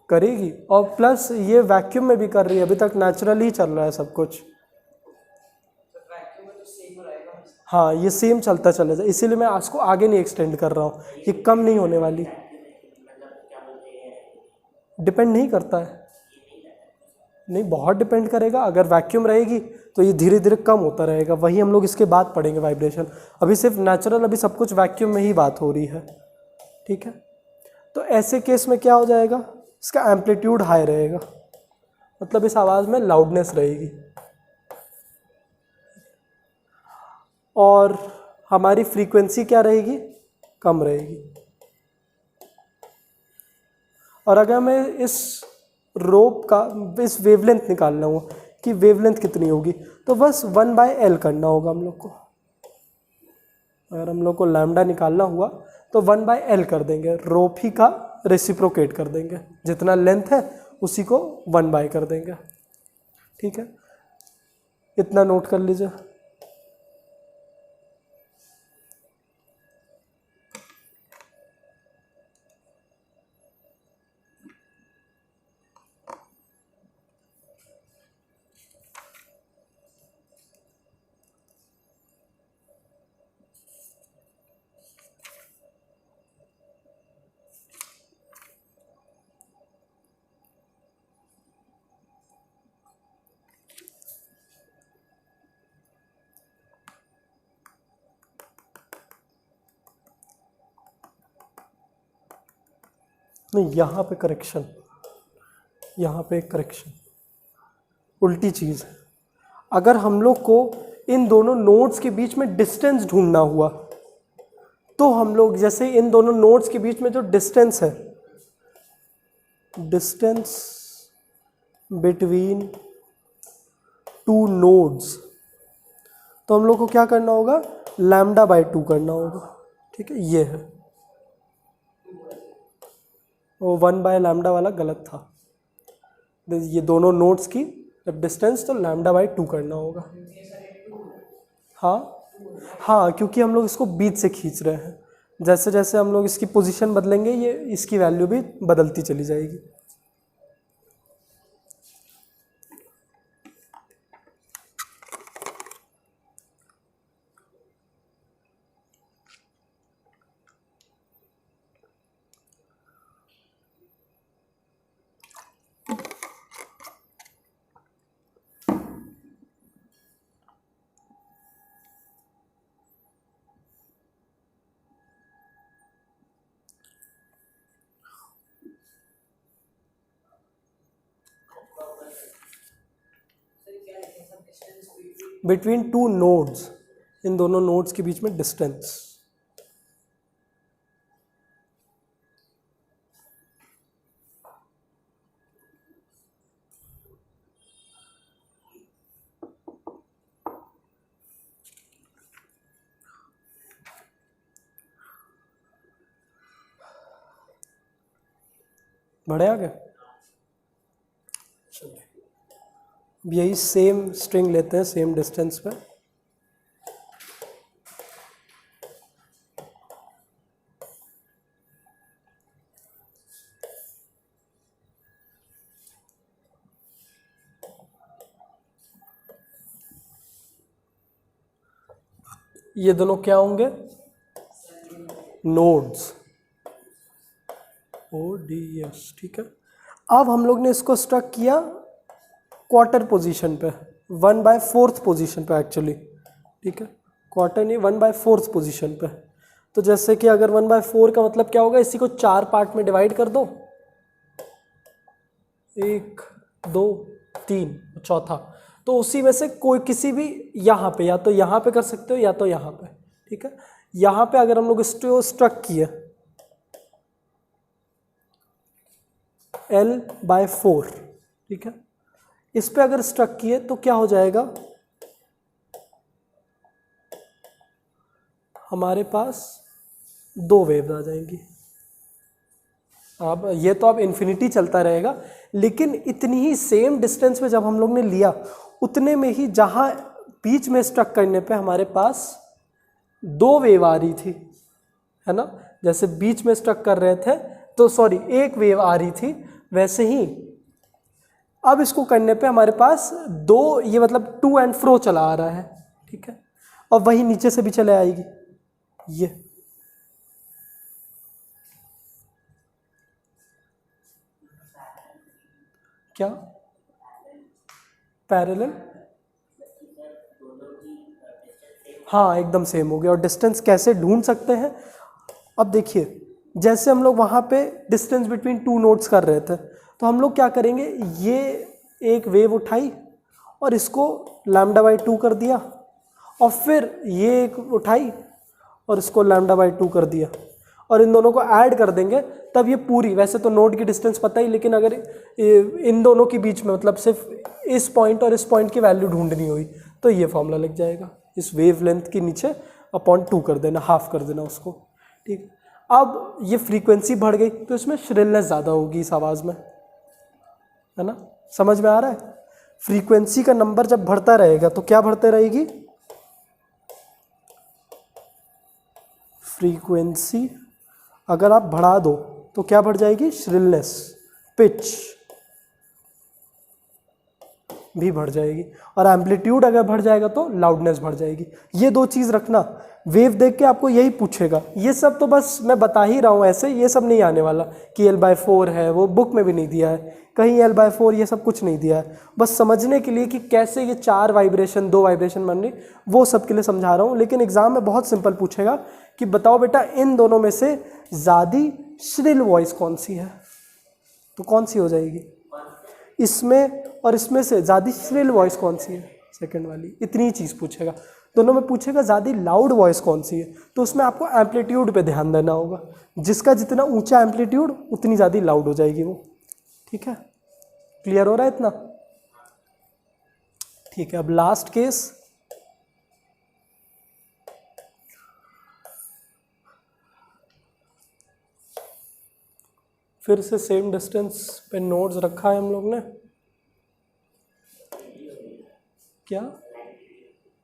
करेगी और प्लस ये वैक्यूम में भी कर रही है, अभी तक नेचुरली ही चल रहा है सब कुछ। हाँ, ये सेम चलता चला जाए, इसीलिए मैं इसको आगे नहीं एक्सटेंड कर रहा हूँ, ये कम नहीं होने वाली। डिपेंड नहीं करता है, नहीं, बहुत डिपेंड करेगा। अगर वैक्यूम रहेगी तो ये धीरे धीरे कम होता रहेगा, वही हम लोग इसके बाद पढ़ेंगे वाइब्रेशन। अभी सिर्फ नेचुरल, अभी सब कुछ वैक्यूम में ही बात हो रही है। ठीक है, तो ऐसे केस में क्या हो जाएगा, इसका एम्पलीट्यूड हाई रहेगा, मतलब इस आवाज़ में लाउडनेस रहेगी और हमारी फ्रीक्वेंसी क्या रहेगी, कम रहेगी। और अगर मैं इस रोप का इस वेवलेंथ निकालना हो कि वेवलेंथ कितनी होगी, तो बस 1/L करना होगा हम लोग को। अगर हम लोग को लैम्डा निकालना हुआ तो 1/L कर देंगे, रोप ही का रेसिप्रोकेट कर देंगे, जितना लेंथ है उसी को 1/, कर देंगे। ठीक है, इतना नोट कर लीजिए। नहीं, यहाँ पे करेक्शन, यहाँ पे एक करेक्शन, उल्टी चीज़ है। अगर हम लोग को इन दोनों नोड्स के बीच में डिस्टेंस ढूंढना हुआ तो हम लोग जैसे इन दोनों नोड्स के बीच में जो डिस्टेंस है, डिस्टेंस बिटवीन टू नोड्स, तो हम लोग को क्या करना होगा, λ/2 करना होगा। ठीक है, ये है, वो 1/λ वाला गलत था। ये दोनों नोड्स की डिस्टेंस तो λ/2 करना होगा। हाँ हाँ, क्योंकि हम लोग इसको बीच से खींच रहे हैं, जैसे जैसे हम लोग इसकी पोजीशन बदलेंगे ये इसकी वैल्यू भी बदलती चली जाएगी। बिटवीन टू नोड्स, इन दोनों नोड्स के बीच में डिस्टेंस। बढ़े आगे, यही सेम स्ट्रिंग लेते हैं सेम डिस्टेंस पे। ये दोनों क्या होंगे, नोड्स, ODS। ठीक है, अब हम लोग ने इसको स्ट्रक किया क्वार्टर पोजीशन पे, 1/4 पोजीशन पे एक्चुअली। ठीक है, क्वार्टर नहीं, 1/4 पोजीशन पे। तो जैसे कि अगर 1/4 का मतलब क्या होगा, इसी को 4 पार्ट में डिवाइड कर दो, 1 2 3 चौथा, तो उसी में से कोई किसी भी यहाँ पे, या तो यहाँ पे कर सकते हो या तो यहाँ पे। ठीक है, यहाँ पे अगर हम लोग इसको स्ट्रक किए L/4, ठीक है, इस पे अगर स्ट्रक किए तो क्या हो जाएगा, हमारे पास 2 वेव्स आ जाएंगी। अब ये तो अब इन्फिनिटी चलता रहेगा, लेकिन इतनी ही सेम डिस्टेंस पे जब हम लोग ने लिया, उतने में ही जहाँ बीच में स्ट्रक करने पे हमारे पास 2 वेव आ रही थी, है ना, जैसे बीच में स्ट्रक कर रहे थे तो सॉरी 1 वेव आ रही थी, वैसे ही अब इसको करने पे हमारे पास 2, ये मतलब टू एंड फ्रो चला आ रहा है। ठीक है, और वही नीचे से भी चले आएगी, ये क्या पैरेलल, हाँ एकदम सेम हो गया। और डिस्टेंस कैसे ढूंढ सकते हैं, अब देखिए जैसे हम लोग वहाँ पे डिस्टेंस बिटवीन टू नोड्स कर रहे थे, तो हम लोग क्या करेंगे, ये एक वेव उठाई और इसको λ/2 कर दिया, और फिर ये एक उठाई और इसको λ/2 कर दिया, और इन दोनों को ऐड कर देंगे, तब ये पूरी, वैसे तो नोड की डिस्टेंस पता ही, लेकिन अगर इन दोनों के बीच में मतलब सिर्फ इस पॉइंट और इस पॉइंट की वैल्यू ढूंढनी हुई तो ये फॉर्मूला लग जाएगा, इस वेव लेंथ के नीचे अपॉन 2 कर देना, हाफ कर देना उसको। ठीक, अब ये फ्रीक्वेंसी बढ़ गई तो इसमें श्रिलनेस ज़्यादा होगी इस आवाज़ में, है ना, समझ में आ रहा है। फ्रीक्वेंसी का नंबर जब बढ़ता रहेगा तो क्या बढ़ते रहेगी, फ्रीक्वेंसी अगर आप बढ़ा दो तो क्या बढ़ जाएगी, श्रिलनेस, पिच भी बढ़ जाएगी, और एम्पलीट्यूड अगर बढ़ जाएगा तो लाउडनेस बढ़ जाएगी। ये 2 चीज़ रखना, वेव देख के आपको यही पूछेगा। ये सब तो बस मैं बता ही रहा हूँ ऐसे, ये सब नहीं आने वाला कि L/4 है, वो बुक में भी नहीं दिया है कहीं L/4, ये सब कुछ नहीं दिया है। बस समझने के लिए कि कैसे ये 4 वाइब्रेशन 2 वाइब्रेशन बन रही, वो सब के लिए समझा रहा हूँ। लेकिन एग्जाम में बहुत सिंपल पूछेगा कि बताओ बेटा इन दोनों में से ज़्यादा श्रिल वॉइस कौन सी है? तो कौन सी हो जाएगी? इसमें और इसमें से ज़्यादा श्रिल वॉइस कौन सी है? सेकंड वाली। इतनी ही चीज़ पूछेगा, दोनों में पूछेगा ज़्यादा लाउड वॉइस कौन सी है, तो उसमें आपको एम्पलीट्यूड पे ध्यान देना होगा। जिसका जितना ऊंचा एम्पलीट्यूड उतनी ज़्यादा लाउड हो जाएगी वो। ठीक है, क्लियर हो रहा है इतना? ठीक है, अब लास्ट केस। फिर से सेम डिस्टेंस पे नोड्स रखा है हम लोग ने। क्या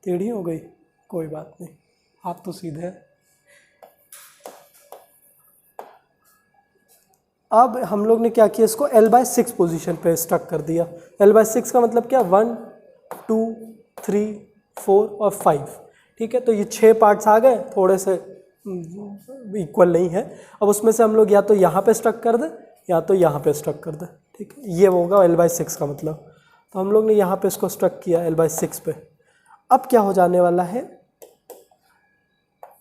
टेढ़ी हो गई? कोई बात नहीं, आप तो सीधे हैं। अब हम लोग ने क्या किया, इसको L/6 पोजीशन पे स्टक कर दिया। L/6 का मतलब क्या? 1 2 3 4 और 5। ठीक है, तो ये 6 पार्ट्स आ गए, थोड़े से इक्वल नहीं है। अब उसमें से हम लोग या तो यहाँ पे स्टक कर दें या तो यहाँ पे स्टक कर दें। ठीक है, ये होगा L/6 का मतलब। तो हम लोग ने यहाँ पे इसको स्टक किया L/6 पे। अब क्या हो जाने वाला है,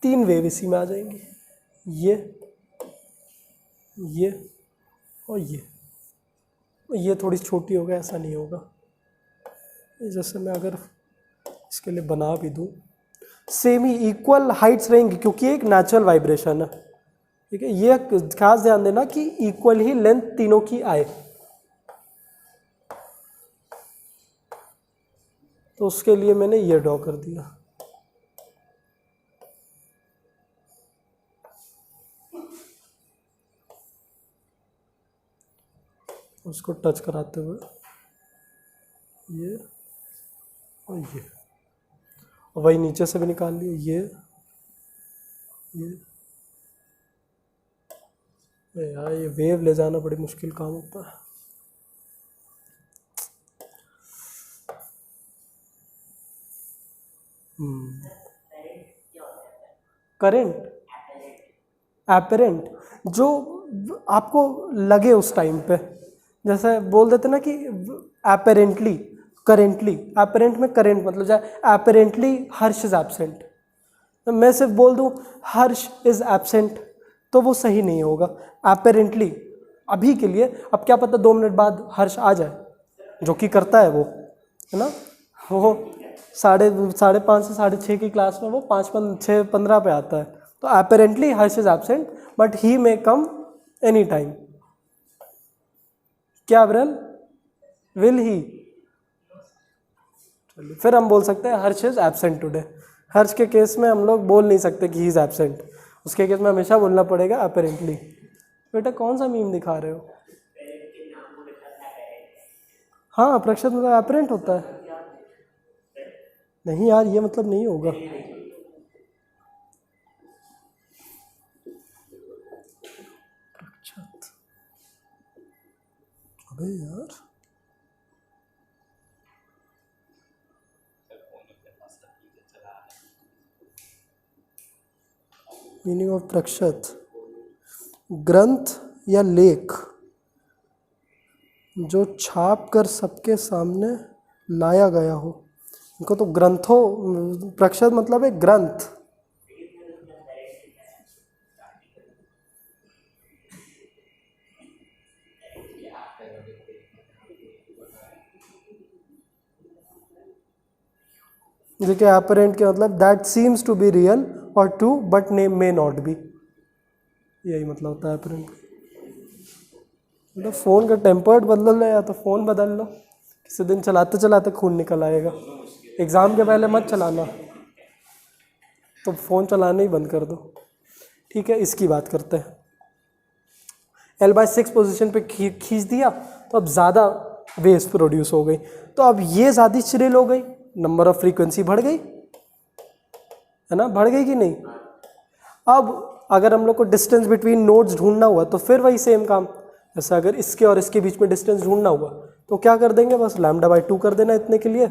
3 वेव इसी में आ जाएंगी, ये और ये थोड़ी छोटी होगा, ऐसा नहीं होगा। जैसे मैं अगर इसके लिए बना भी दूँ, सेम ही इक्वल हाइट्स रहेंगी क्योंकि एक नेचुरल वाइब्रेशन है। ठीक है, ये खास ध्यान देना कि इक्वल ही लेंथ तीनों की आए। तो उसके लिए मैंने ये ड्रॉ कर दिया। उसको टच कराते हुए ये और ये, और वही नीचे से भी निकाल लिया ये। यार ये वेव ले जाना बड़ी मुश्किल काम होता है। करेंट एपरेंट, जो आपको लगे उस टाइम पे, जैसे बोल देते ना कि एपरेंटली करेंटली। एपरेंट में करेंट मतलब जाए एपरेंटली हर्ष इज एब्सेंट। मैं सिर्फ बोल दूं हर्ष इज एब्सेंट तो वो सही नहीं होगा। एपरेंटली अभी के लिए, अब क्या पता 2 मिनट बाद हर्ष आ जाए, जो कि करता है वो, है ना। वो 5:30 से 6:30 की क्लास में वो 6:15 पे आता है। तो apparently Harsh is absent but he may come any time. क्या ब्रल? Will he? फिर हम बोल सकते हैं Harsh is absent today. Harsh के केस में हम लोग बोल नहीं सकते कि ही इज एब्सेंट, उसके केस में हमेशा बोलना पड़ेगा अपेरेंटली। बेटा कौन सा मीम दिखा रहे हो? हाँ, प्रक्षत मतलब अपेरेंट होता है। नहीं यार, ये मतलब नहीं होगा। प्रक्षत, अबे यार, मीनिंग ऑफ प्रक्षत, ग्रंथ या लेख जो छाप कर सबके सामने लाया गया हो, इनको तो ग्रंथों, प्रक्षत मतलब है ग्रंथ। देखिए अपरेंट के मतलब that seems to be real और true but may not be, यही मतलब होता है अपरेंट। मतलब फ़ोन का टेम्पर्ड बदल लो या तो फ़ोन बदल लो, किसी दिन चलाते चलाते खून निकल आएगा। एग्ज़ाम के पहले मत चलाना, तो फ़ोन चलाना ही बंद कर दो। ठीक है, इसकी बात करते हैं। L/6 पोजीशन पे खींच दिया तो अब ज़्यादा वेव्स प्रोड्यूस हो गई, तो अब ये ज़्यादा श्रिल हो गई, नंबर ऑफ फ्रीक्वेंसी बढ़ गई, है ना, बढ़ गई कि नहीं। अब अगर हम लोग को डिस्टेंस बिटवीन नोड्स ढूंढना हुआ तो फिर वही सेम काम, जैसे अगर इसके और इसके बीच में डिस्टेंस ढूंढना हुआ तो क्या कर देंगे, बस λ/2 कर देना इतने के लिए।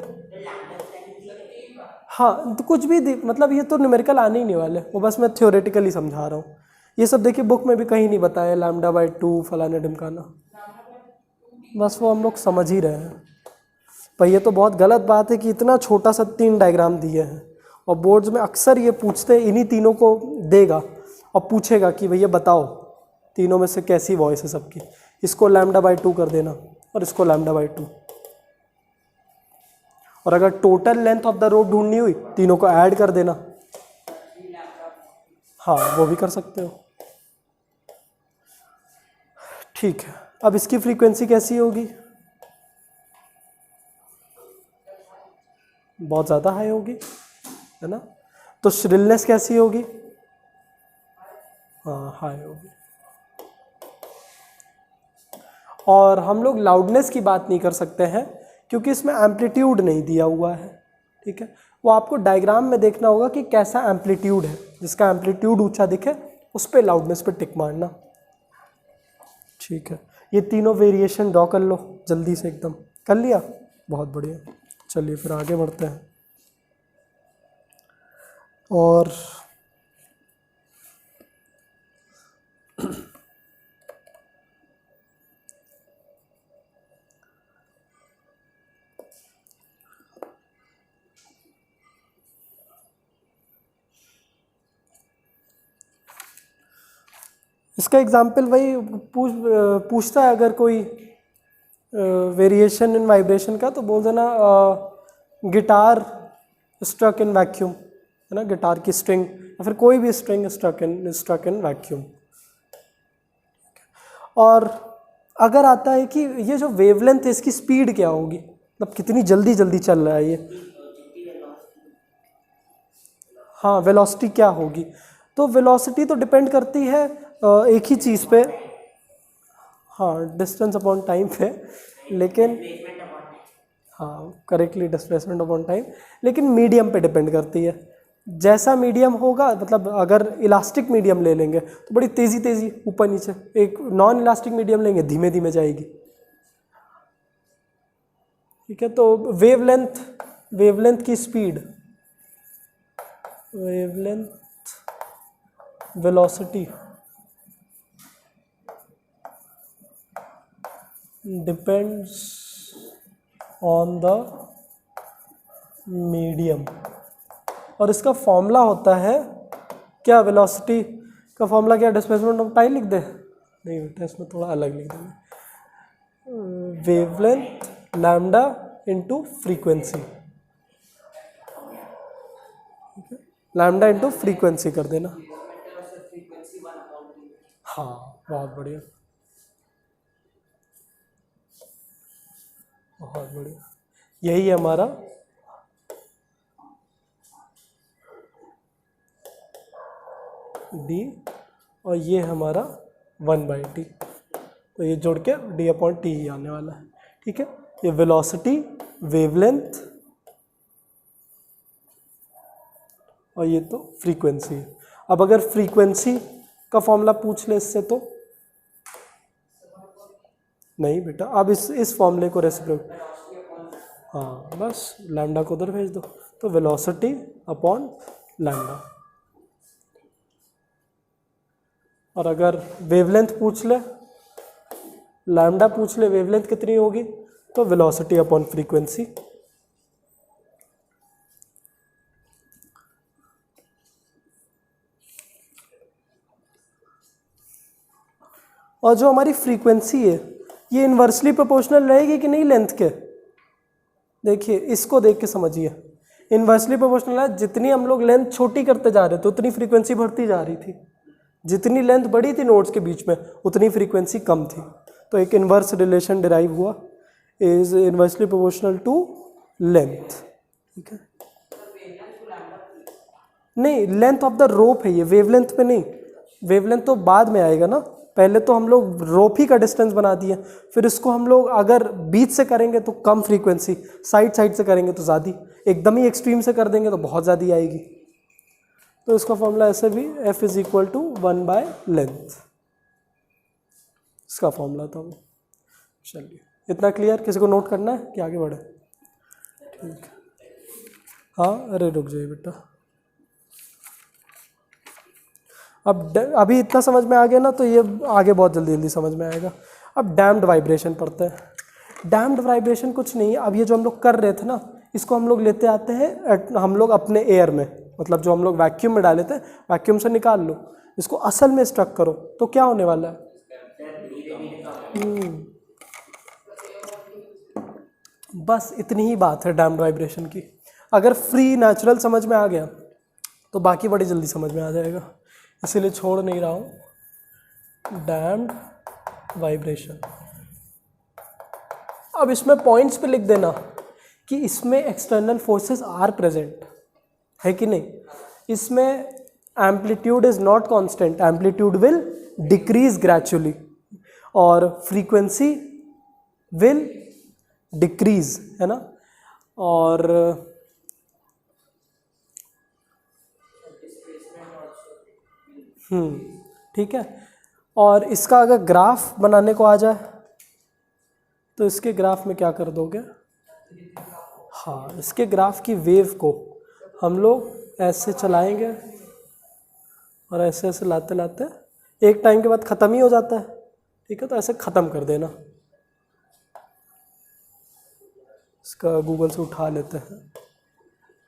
हाँ, तो कुछ भी मतलब ये तो न्यूमेरिकल आने ही नहीं वाले, वो बस मैं थ्योरेटिकली समझा रहा हूँ। ये सब देखिए बुक में भी कहीं नहीं बताया λ/2 फलाना ढिमकाना, बस वो हम लोग समझ ही रहे हैं। पर ये तो बहुत गलत बात है कि इतना छोटा सा 3 डायग्राम दिए हैं और बोर्ड्स में अक्सर ये पूछते, इन्हीं तीनों को देगा और पूछेगा कि भैया बताओ तीनों में से कैसी वॉइस है सबकी, इसको λ/2 कर देना और इसको λ/2। और अगर total length of the road ढूंढनी हुई तीनों को ऐड कर देना। हाँ वो भी कर सकते हो। ठीक है, अब इसकी फ्रीक्वेंसी कैसी होगी, बहुत ज़्यादा हाई होगी, है ना। तो श्रिलनेस कैसी होगी, हाँ हाई होगी। और हम लोग लाउडनेस की बात नहीं कर सकते हैं क्योंकि इसमें एम्पलीट्यूड नहीं दिया हुआ है, ठीक है। वो आपको डायग्राम में देखना होगा कि कैसा एम्पलीट्यूड है, जिसका एम्पलीट्यूड ऊंचा दिखे उस पर लाउडनेस पे टिक मारना, ठीक है। ये तीनों वेरिएशन ड्रॉ कर लो जल्दी से, एकदम कर लिया, बहुत बढ़िया। चलिए फिर आगे बढ़ते हैं। और इसका एग्जाम्पल वही पूछता है, अगर कोई वेरिएशन इन वाइब्रेशन का, तो बोल देना गिटार स्ट्रक इन वैक्यूम, है ना, गिटार की स्ट्रिंग या फिर कोई भी स्ट्रिंग स्ट्रक इन वैक्यूम। और अगर आता है कि ये जो वेवलेंथ है इसकी स्पीड क्या होगी, मतलब कितनी जल्दी जल्दी चल रहा है ये, हाँ वेलोसिटी क्या होगी। तो वेलोसिटी तो डिपेंड करती है एक ही चीज़ पे, हाँ डिस्टेंस अपॉन टाइम पे, लेकिन हाँ करेक्टली डिस्प्लेसमेंट अपॉन टाइम, लेकिन मीडियम पे डिपेंड करती है। जैसा मीडियम होगा, मतलब अगर इलास्टिक मीडियम ले लेंगे तो बड़ी तेज़ी तेज़ी ऊपर नीचे, एक नॉन इलास्टिक मीडियम लेंगे धीमे धीमे जाएगी, ठीक है। तो वेवलेंथ की speed, wavelength velocity depends on the medium. और इसका फॉर्मूला होता है क्या, वेलोसिटी का फॉर्मूला क्या, डिस्प्लेसमेंट ऑफ टाइम लिख दे, नहीं बेटा इसमें थोड़ा अलग लिख देंगे, wavelength lambda into frequency, lambda into frequency कर देना। हाँ बहुत बढ़िया, बहुत बढ़िया, यही है हमारा d और ये हमारा 1/t, तो ये जोड़ के d/t ही आने वाला है, ठीक है। ये वेलोसिटी, वेवलेंथ और ये तो फ्रीक्वेंसी है। अब अगर फ्रीक्वेंसी का फॉर्मूला पूछ ले इससे तो नहीं बेटा, अब इस फॉर्मूले को रेसिप्रोकेट, हाँ बस लैम्डा को उधर भेज दो, तो वेलोसिटी अपॉन लैम्डा। और अगर वेवलेंथ पूछ ले, लैम्डा पूछ ले वेवलेंथ कितनी होगी, तो वेलोसिटी अपॉन फ्रीक्वेंसी। और जो हमारी फ्रीक्वेंसी है ये इन्वर्सली प्रोपोर्शनल रहेगी कि नहीं लेंथ के, देखिए इसको देख के समझिए, इन्वर्सली प्रोपोर्शनल है, जितनी हम लोग लेंथ छोटी करते जा रहे थे उतनी फ्रीक्वेंसी बढ़ती जा रही थी, जितनी लेंथ बड़ी थी नोड्स के बीच में उतनी फ्रीक्वेंसी कम थी। तो एक इन्वर्स रिलेशन डिराइव हुआ, is inversely proportional to length, ठीक है। नहीं, लेंथ ऑफ द रोप है ये, वेवलेंथ पे नहीं, वेवलेंथ तो बाद में आएगा ना, पहले तो हम लोग रोप ही का डिस्टेंस बना दिए, फिर इसको हम लोग अगर बीच से करेंगे तो कम फ्रीक्वेंसी, साइड से करेंगे तो ज़्यादा, एकदम ही एक्सट्रीम से कर देंगे तो बहुत ज़्यादा आएगी। तो इसका फॉर्मूला ऐसे भी F इज इक्वल टू 1/लेंथ, इसका फॉर्मूला था वो। चलिए इतना क्लियर, किसी को नोट करना है कि आगे बढ़े, ठीक है। हाँ अरे रुक जाइए बेटा, अब अभी इतना समझ में आ गया ना, तो ये आगे बहुत जल्दी जल्दी समझ में आएगा। अब डैम्प्ड वाइब्रेशन पढ़ते हैं। डैम्प्ड वाइब्रेशन कुछ नहीं है, अब ये जो हम लोग कर रहे थे ना, इसको हम लोग लेते आते हैं हम लोग अपने एयर में, मतलब जो हम लोग वैक्यूम में डाले थे वैक्यूम से निकाल लो, इसको असल में स्ट्रक करो तो क्या होने वाला है, बस इतनी ही बात है डैम्ड वाइब्रेशन की। अगर फ्री नेचुरल समझ में आ गया तो बाकी बड़ी जल्दी समझ में आ जाएगा, इसीलिए छोड़ नहीं रहा हूँ। Damped vibration. अब इसमें पॉइंट्स पे लिख देना कि इसमें एक्सटर्नल फोर्सेस आर प्रेजेंट, है कि नहीं। इसमें amplitude is not constant, amplitude will decrease gradually और फ्रीक्वेंसी विल डिक्रीज, है ना। और ठीक है। और इसका अगर ग्राफ बनाने को आ जाए तो इसके ग्राफ में क्या कर दोगे, हाँ, इसके ग्राफ की वेव को हम लोग ऐसे चलाएंगे और ऐसे ऐसे लाते लाते एक टाइम के बाद ख़त्म ही हो जाता है, ठीक है। तो ऐसे ख़त्म कर देना। इसका गूगल से उठा लेते हैं,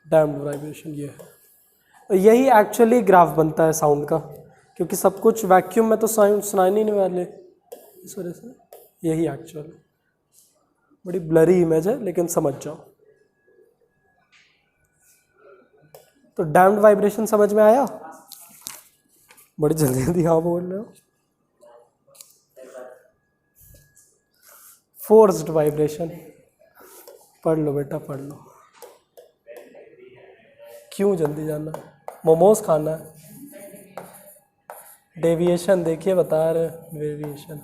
डैम्ड वाइब्रेशन ये है। यही एक्चुअली ग्राफ बनता है साउंड का, क्योंकि सब कुछ वैक्यूम में तो साउंड सुनाई नहीं वाले, इस वजह से यही एक्चुअल। बड़ी ब्लरी इमेज है लेकिन समझ जाओ। तो डैम्ड वाइब्रेशन समझ में आया? बड़ी जल्दी जल्दी हाँ बोल रहे हो। फोर्स्ड वाइब्रेशन पढ़ लो बेटा, पढ़ लो। क्यों जल्दी जाना है? मोमोज खाना है। डेविएशन देखिए बता रहे, डेविएशन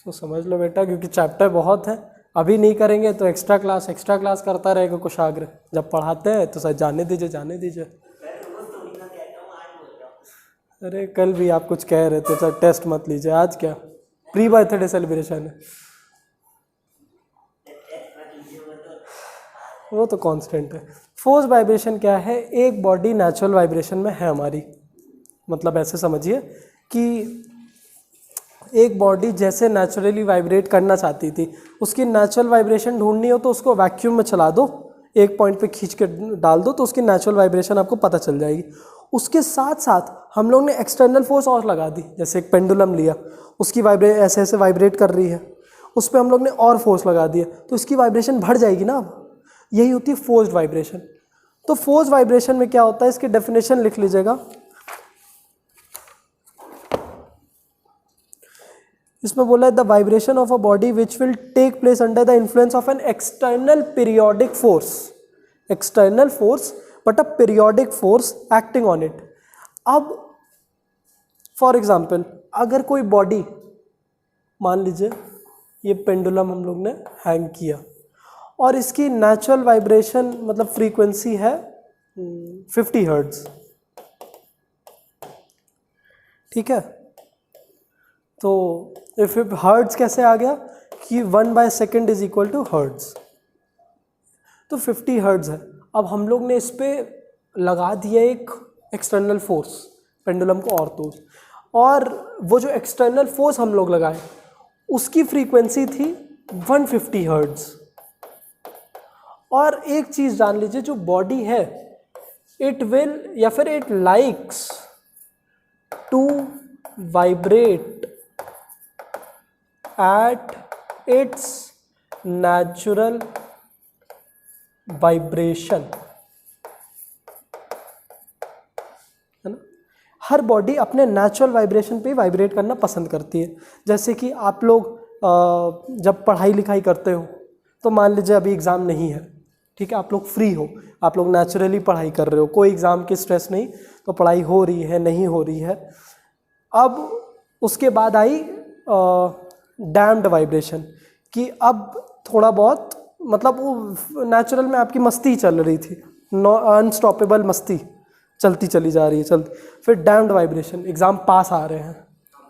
तो समझ लो बेटा, क्योंकि चैप्टर बहुत है। अभी नहीं करेंगे तो एक्स्ट्रा क्लास करता रहेगा कुशाग्र। जब पढ़ाते हैं तो सर जाने दीजिए। अरे कल भी आप कुछ कह रहे थे सर टेस्ट मत लीजिए, आज क्या प्री बर्थडे सेलिब्रेशन है, वो तो कांस्टेंट है। फोर्स वाइब्रेशन क्या है? एक बॉडी नेचुरल वाइब्रेशन में है हमारी, मतलब ऐसे समझिए कि एक बॉडी जैसे नेचुरली वाइब्रेट करना चाहती थी, उसकी नेचुरल वाइब्रेशन ढूंढनी हो तो उसको वैक्यूम में चला दो, एक पॉइंट पे खींच के डाल दो तो उसकी नेचुरल वाइब्रेशन आपको पता चल जाएगी। उसके साथ साथ हम लोग ने एक्सटर्नल फोर्स और लगा दी, जैसे एक पेंडुलम लिया, उसकी ऐसे ऐसे वाइब्रेट कर रही है, उस पर हम लोग ने और फोर्स लगा दिया तो इसकी वाइब्रेशन बढ़ जाएगी ना। अब यही होती है फोर्स्ड वाइब्रेशन। तो फोर्स वाइब्रेशन में क्या होता है, इसकी डेफिनेशन लिख लीजिएगा। इसमें बोला है the vibration of a body which will take place under the influence of an external periodic force, external force but a periodic force acting on it. अब फॉर एग्जाम्पल अगर कोई बॉडी, मान लीजिए ये पेंडुलम हम लोग ने हैंग किया और इसकी नेचुरल वाइब्रेशन मतलब फ्रीक्वेंसी है 50 हर्ट्ज, ठीक है। तो इफ हर्ट्ज कैसे आ गया कि 1/सेकंड इज इक्वल टू हर्ट्ज, तो 50 हर्ट्ज है। अब हम लोग ने इस पर लगा दिया एक एक्सटर्नल फोर्स, पेंडुलम को और तो, और वो जो एक्सटर्नल फोर्स हम लोग लगाए उसकी फ्रीक्वेंसी थी 150 हर्ट्ज। और एक चीज़ जान लीजिए, जो बॉडी है इट विल या फिर it likes to vibrate at its natural vibration, है ना। हर बॉडी अपने नेचुरल वाइब्रेशन पे वाइब्रेट करना पसंद करती है। जैसे कि आप लोग जब पढ़ाई लिखाई करते हो तो मान लीजिए अभी एग्ज़ाम नहीं है, ठीक है, आप लोग फ्री हो, आप लोग नेचुरली पढ़ाई कर रहे हो, कोई एग्ज़ाम की स्ट्रेस नहीं, तो पढ़ाई हो रही है नहीं हो रही है। अब उसके बाद आई डैम्ड वाइब्रेशन कि अब थोड़ा बहुत मतलब वो नेचुरल में आपकी मस्ती चल रही थी, अनस्टॉपेबल मस्ती चलती चली जा रही है, फिर डैम्ड वाइब्रेशन, एग्ज़ाम पास आ रहे हैं,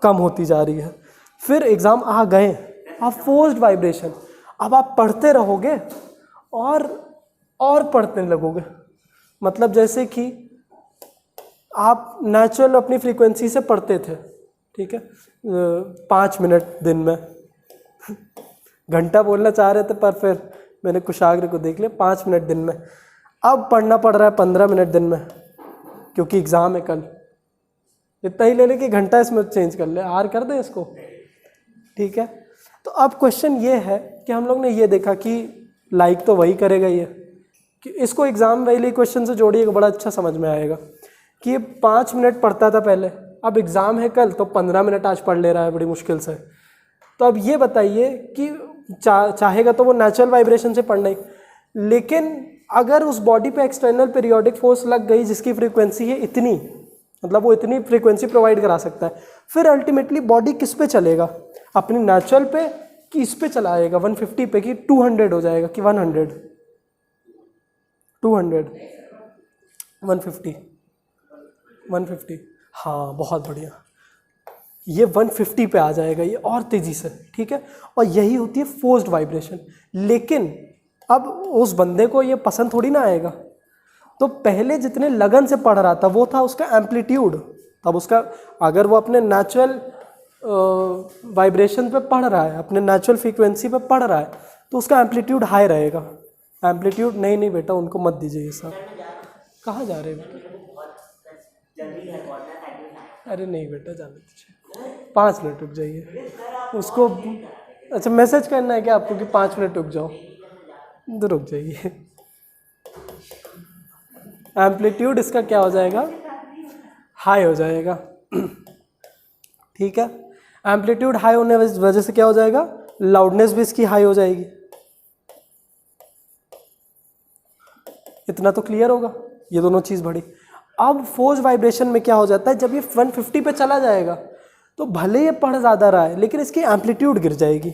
कम होती जा रही है, फिर एग्ज़ाम आ गए, अब फोर्स्ड वाइब्रेशन, अब आप पढ़ते रहोगे और पढ़ने लगोगे। मतलब जैसे कि आप नेचुरल अपनी फ्रीक्वेंसी से पढ़ते थे, ठीक है, 5 मिनट दिन में, घंटा बोलना चाह रहे थे पर फिर मैंने कुशाग्र को देख लिया, 5 मिनट दिन में। अब पढ़ना पड़ रहा है 15 मिनट दिन में, क्योंकि एग्ज़ाम है कल, इतना ही ले ले कि घंटा इसमें चेंज कर ले, आर कर दे इसको, ठीक है। तो अब क्वेश्चन ये है कि हम लोग ने ये देखा कि लाइक तो वही करेगा ये, कि इसको एग्जाम वाले क्वेश्चन से जोड़िएगा, बड़ा अच्छा समझ में आएगा कि ये 5 मिनट पढ़ता था पहले, अब एग्ज़ाम है कल तो 15 मिनट आज पढ़ ले रहा है बड़ी मुश्किल से। तो अब ये बताइए कि चाहेगा तो वो नेचुरल वाइब्रेशन से पढ़ना ही, लेकिन अगर उस बॉडी पे एक्सटर्नल पीरियोडिक फोर्स लग गई जिसकी फ्रीक्वेंसी है इतनी, मतलब वो इतनी फ्रीक्वेंसी प्रोवाइड करा सकता है, फिर अल्टीमेटली बॉडी किस पे चलेगा, अपनी नेचुरल पे कि इस पे चलाएगा 150 पे कि 200 हो जाएगा कि 100, 200, 150, 150, हाँ बहुत बढ़िया, ये 150 पे आ जाएगा ये और तेज़ी से, ठीक है। और यही होती है फोर्स्ड वाइब्रेशन। लेकिन अब उस बंदे को ये पसंद थोड़ी ना आएगा, तो पहले जितने लगन से पढ़ रहा था वो था उसका एम्पलीट्यूड, तब उसका अगर वो अपने नेचुरल वाइब्रेशन पे पढ़ रहा है, अपने नेचुरल फ्रीक्वेंसी पे पढ़ रहा है, तो उसका एम्पलीट्यूड हाई रहेगा। एम्पलीट्यूड नहीं बेटा उनको मत दीजिए ये सब। कहाँ जा रहे हैं बेटा? अरे नहीं बेटा जाने दीजिए, 5 मिनट रुक जाइए उसको। अच्छा मैसेज करना है क्या आपको कि 5 मिनट रुक जाओ? तो रुक जाइए। एम्पलीट्यूड इसका क्या हो जाएगा? हाई हो जाएगा, ठीक है। एम्पलीट्यूड हाई होने वजह से क्या हो जाएगा? लाउडनेस भी इसकी हाई हो जाएगी। इतना तो क्लियर होगा, ये दोनों चीज़ बढ़ी। अब फोर्स वाइब्रेशन में क्या हो जाता है, जब ये 150 पे चला जाएगा तो भले ये पढ़ ज़्यादा रहा है लेकिन इसकी एम्पलीट्यूड गिर जाएगी।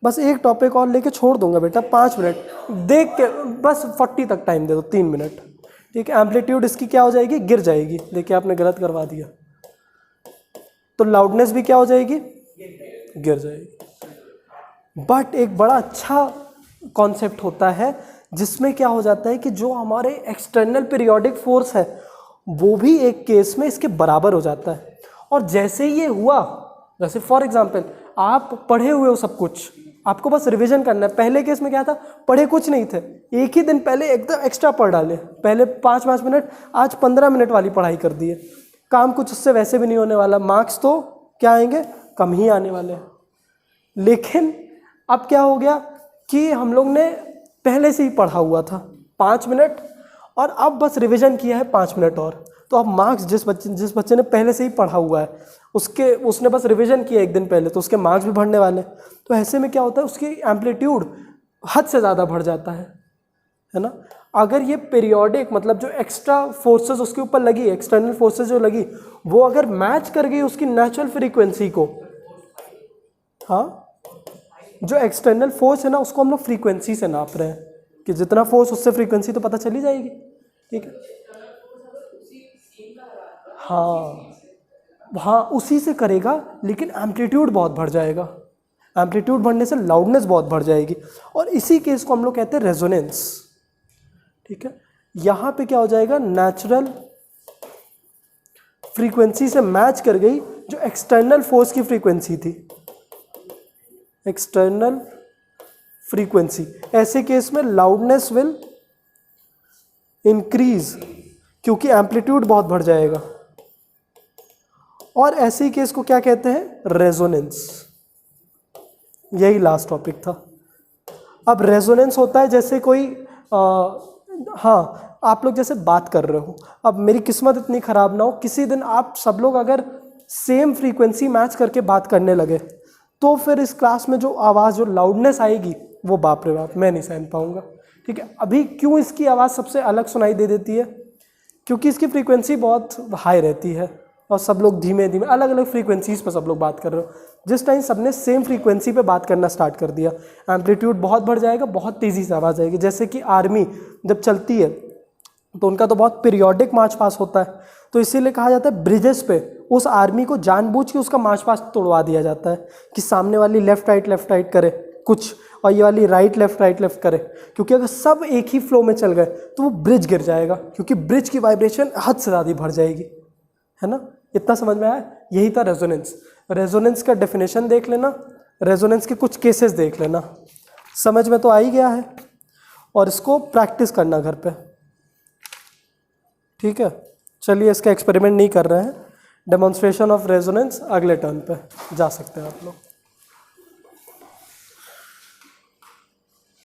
बस एक टॉपिक और लेके छोड़ दूंगा बेटा, 5 मिनट देख के बस 40 तक टाइम दे दो, 3 मिनट, ठीक है। एम्पलीट्यूड इसकी क्या हो जाएगी? गिर जाएगी। देखिए आपने गलत करवा दिया, तो लाउडनेस भी क्या हो जाएगी? गिर जाएगी। बट एक बड़ा अच्छा कॉन्सेप्ट होता है जिसमें क्या हो जाता है कि जो हमारे एक्सटर्नल पीरियोडिक फोर्स है वो भी एक केस में इसके बराबर हो जाता है। और जैसे ये हुआ, जैसे फॉर एग्जांपल आप पढ़े हुए हो सब कुछ, आपको बस रिवीजन करना है। पहले केस में क्या था, पढ़े कुछ नहीं थे, एक ही दिन पहले एकदम एक्स्ट्रा पढ़ डाले, पहले 5-5 मिनट, आज 15 मिनट वाली पढ़ाई कर दी है। काम कुछ उससे वैसे भी नहीं होने वाला, मार्क्स तो क्या आएंगे? कम ही आने वाले हैं। लेकिन अब क्या हो गया कि हम लोग ने पहले से ही पढ़ा हुआ था 5 मिनट, और अब बस रिवीजन किया है 5 मिनट और, तो अब मार्क्स जिस बच्चे ने पहले से ही पढ़ा हुआ है उसने बस रिवीजन किया एक दिन पहले, तो उसके मार्क्स भी बढ़ने वाले। तो ऐसे में क्या होता है, उसकी एम्पलीट्यूड हद से ज़्यादा बढ़ जाता है ना। अगर ये पीरियोडिक मतलब जो एक्स्ट्रा फोर्सेस उसके ऊपर लगी, एक्सटर्नल फोर्सेस जो लगी, वो अगर मैच कर गई उसकी नेचुरल फ्रीक्वेंसी को, हाँ जो एक्सटर्नल फोर्स है ना उसको हम लोग फ्रीक्वेंसी से नाप रहे हैं कि जितना फोर्स उससे फ्रीक्वेंसी तो पता चली जाएगी, ठीक है। हाँ उसी से करेगा, लेकिन एम्पलीट्यूड बहुत बढ़ जाएगा। एम्पलीट्यूड बढ़ने से लाउडनेस बहुत बढ़ जाएगी, और इसी केस को हम लोग कहते हैं रेजोनेंस, ठीक है। यहाँ पे क्या हो जाएगा, नेचुरल फ्रीक्वेंसी से मैच कर गई जो एक्सटर्नल फोर्स की फ्रीक्वेंसी थी, एक्सटर्नल फ्रीक्वेंसी। ऐसे केस में लाउडनेस विल इंक्रीज क्योंकि एम्पलीट्यूड बहुत बढ़ जाएगा, और ऐसे केस को क्या कहते हैं, रेजोनेंस। यही लास्ट टॉपिक था। अब रेजोनेंस होता है जैसे कोई हाँ आप लोग जैसे बात कर रहे हो, अब मेरी किस्मत इतनी ख़राब ना हो किसी दिन आप सब लोग अगर सेम फ्रीक्वेंसी मैच करके बात करने लगे, तो फिर इस क्लास में जो आवाज़, जो लाउडनेस आएगी वो बाप रे बाप मैं नहीं सहन पाऊँगा, ठीक है। अभी क्यों इसकी आवाज़ सबसे अलग सुनाई दे देती है, क्योंकि इसकी फ्रीक्वेंसी बहुत हाई रहती है और सब लोग धीमे धीमे अलग अलग फ्रीक्वेंसीज़ पर सब लोग बात कर रहे हो। जिस टाइम सबने सेम फ्रीक्वेंसी पे बात करना स्टार्ट कर दिया, एम्पलीट्यूड बहुत बढ़ जाएगा, बहुत तेज़ी से आवाज़ आएगी। जैसे कि आर्मी जब चलती है तो उनका तो बहुत पीरियोडिक मार्च पास होता है, तो इसीलिए कहा जाता है ब्रिजेस पे उस आर्मी को जानबूझ के उसका मार्च पास तोड़वा दिया जाता है कि सामने वाली लेफ्ट राइट करे कुछ, और ये वाली राइट लेफ्ट करे, क्योंकि अगर सब एक ही फ्लो में चल गए तो वो ब्रिज गिर जाएगा, क्योंकि ब्रिज की वाइब्रेशन हद से ज़्यादा बढ़ जाएगी, है ना। इतना समझ में आया? यही था रेजोनेंस। रेजोनेंस का डेफिनेशन देख लेना, रेजोनेंस के कुछ केसेस देख लेना, समझ में तो आ ही गया है, और इसको प्रैक्टिस करना घर पे। ठीक है, चलिए इसका एक्सपेरिमेंट नहीं कर रहे हैं, डेमोन्स्ट्रेशन ऑफ रेजोनेंस अगले टर्न पे जा सकते हैं आप लोग।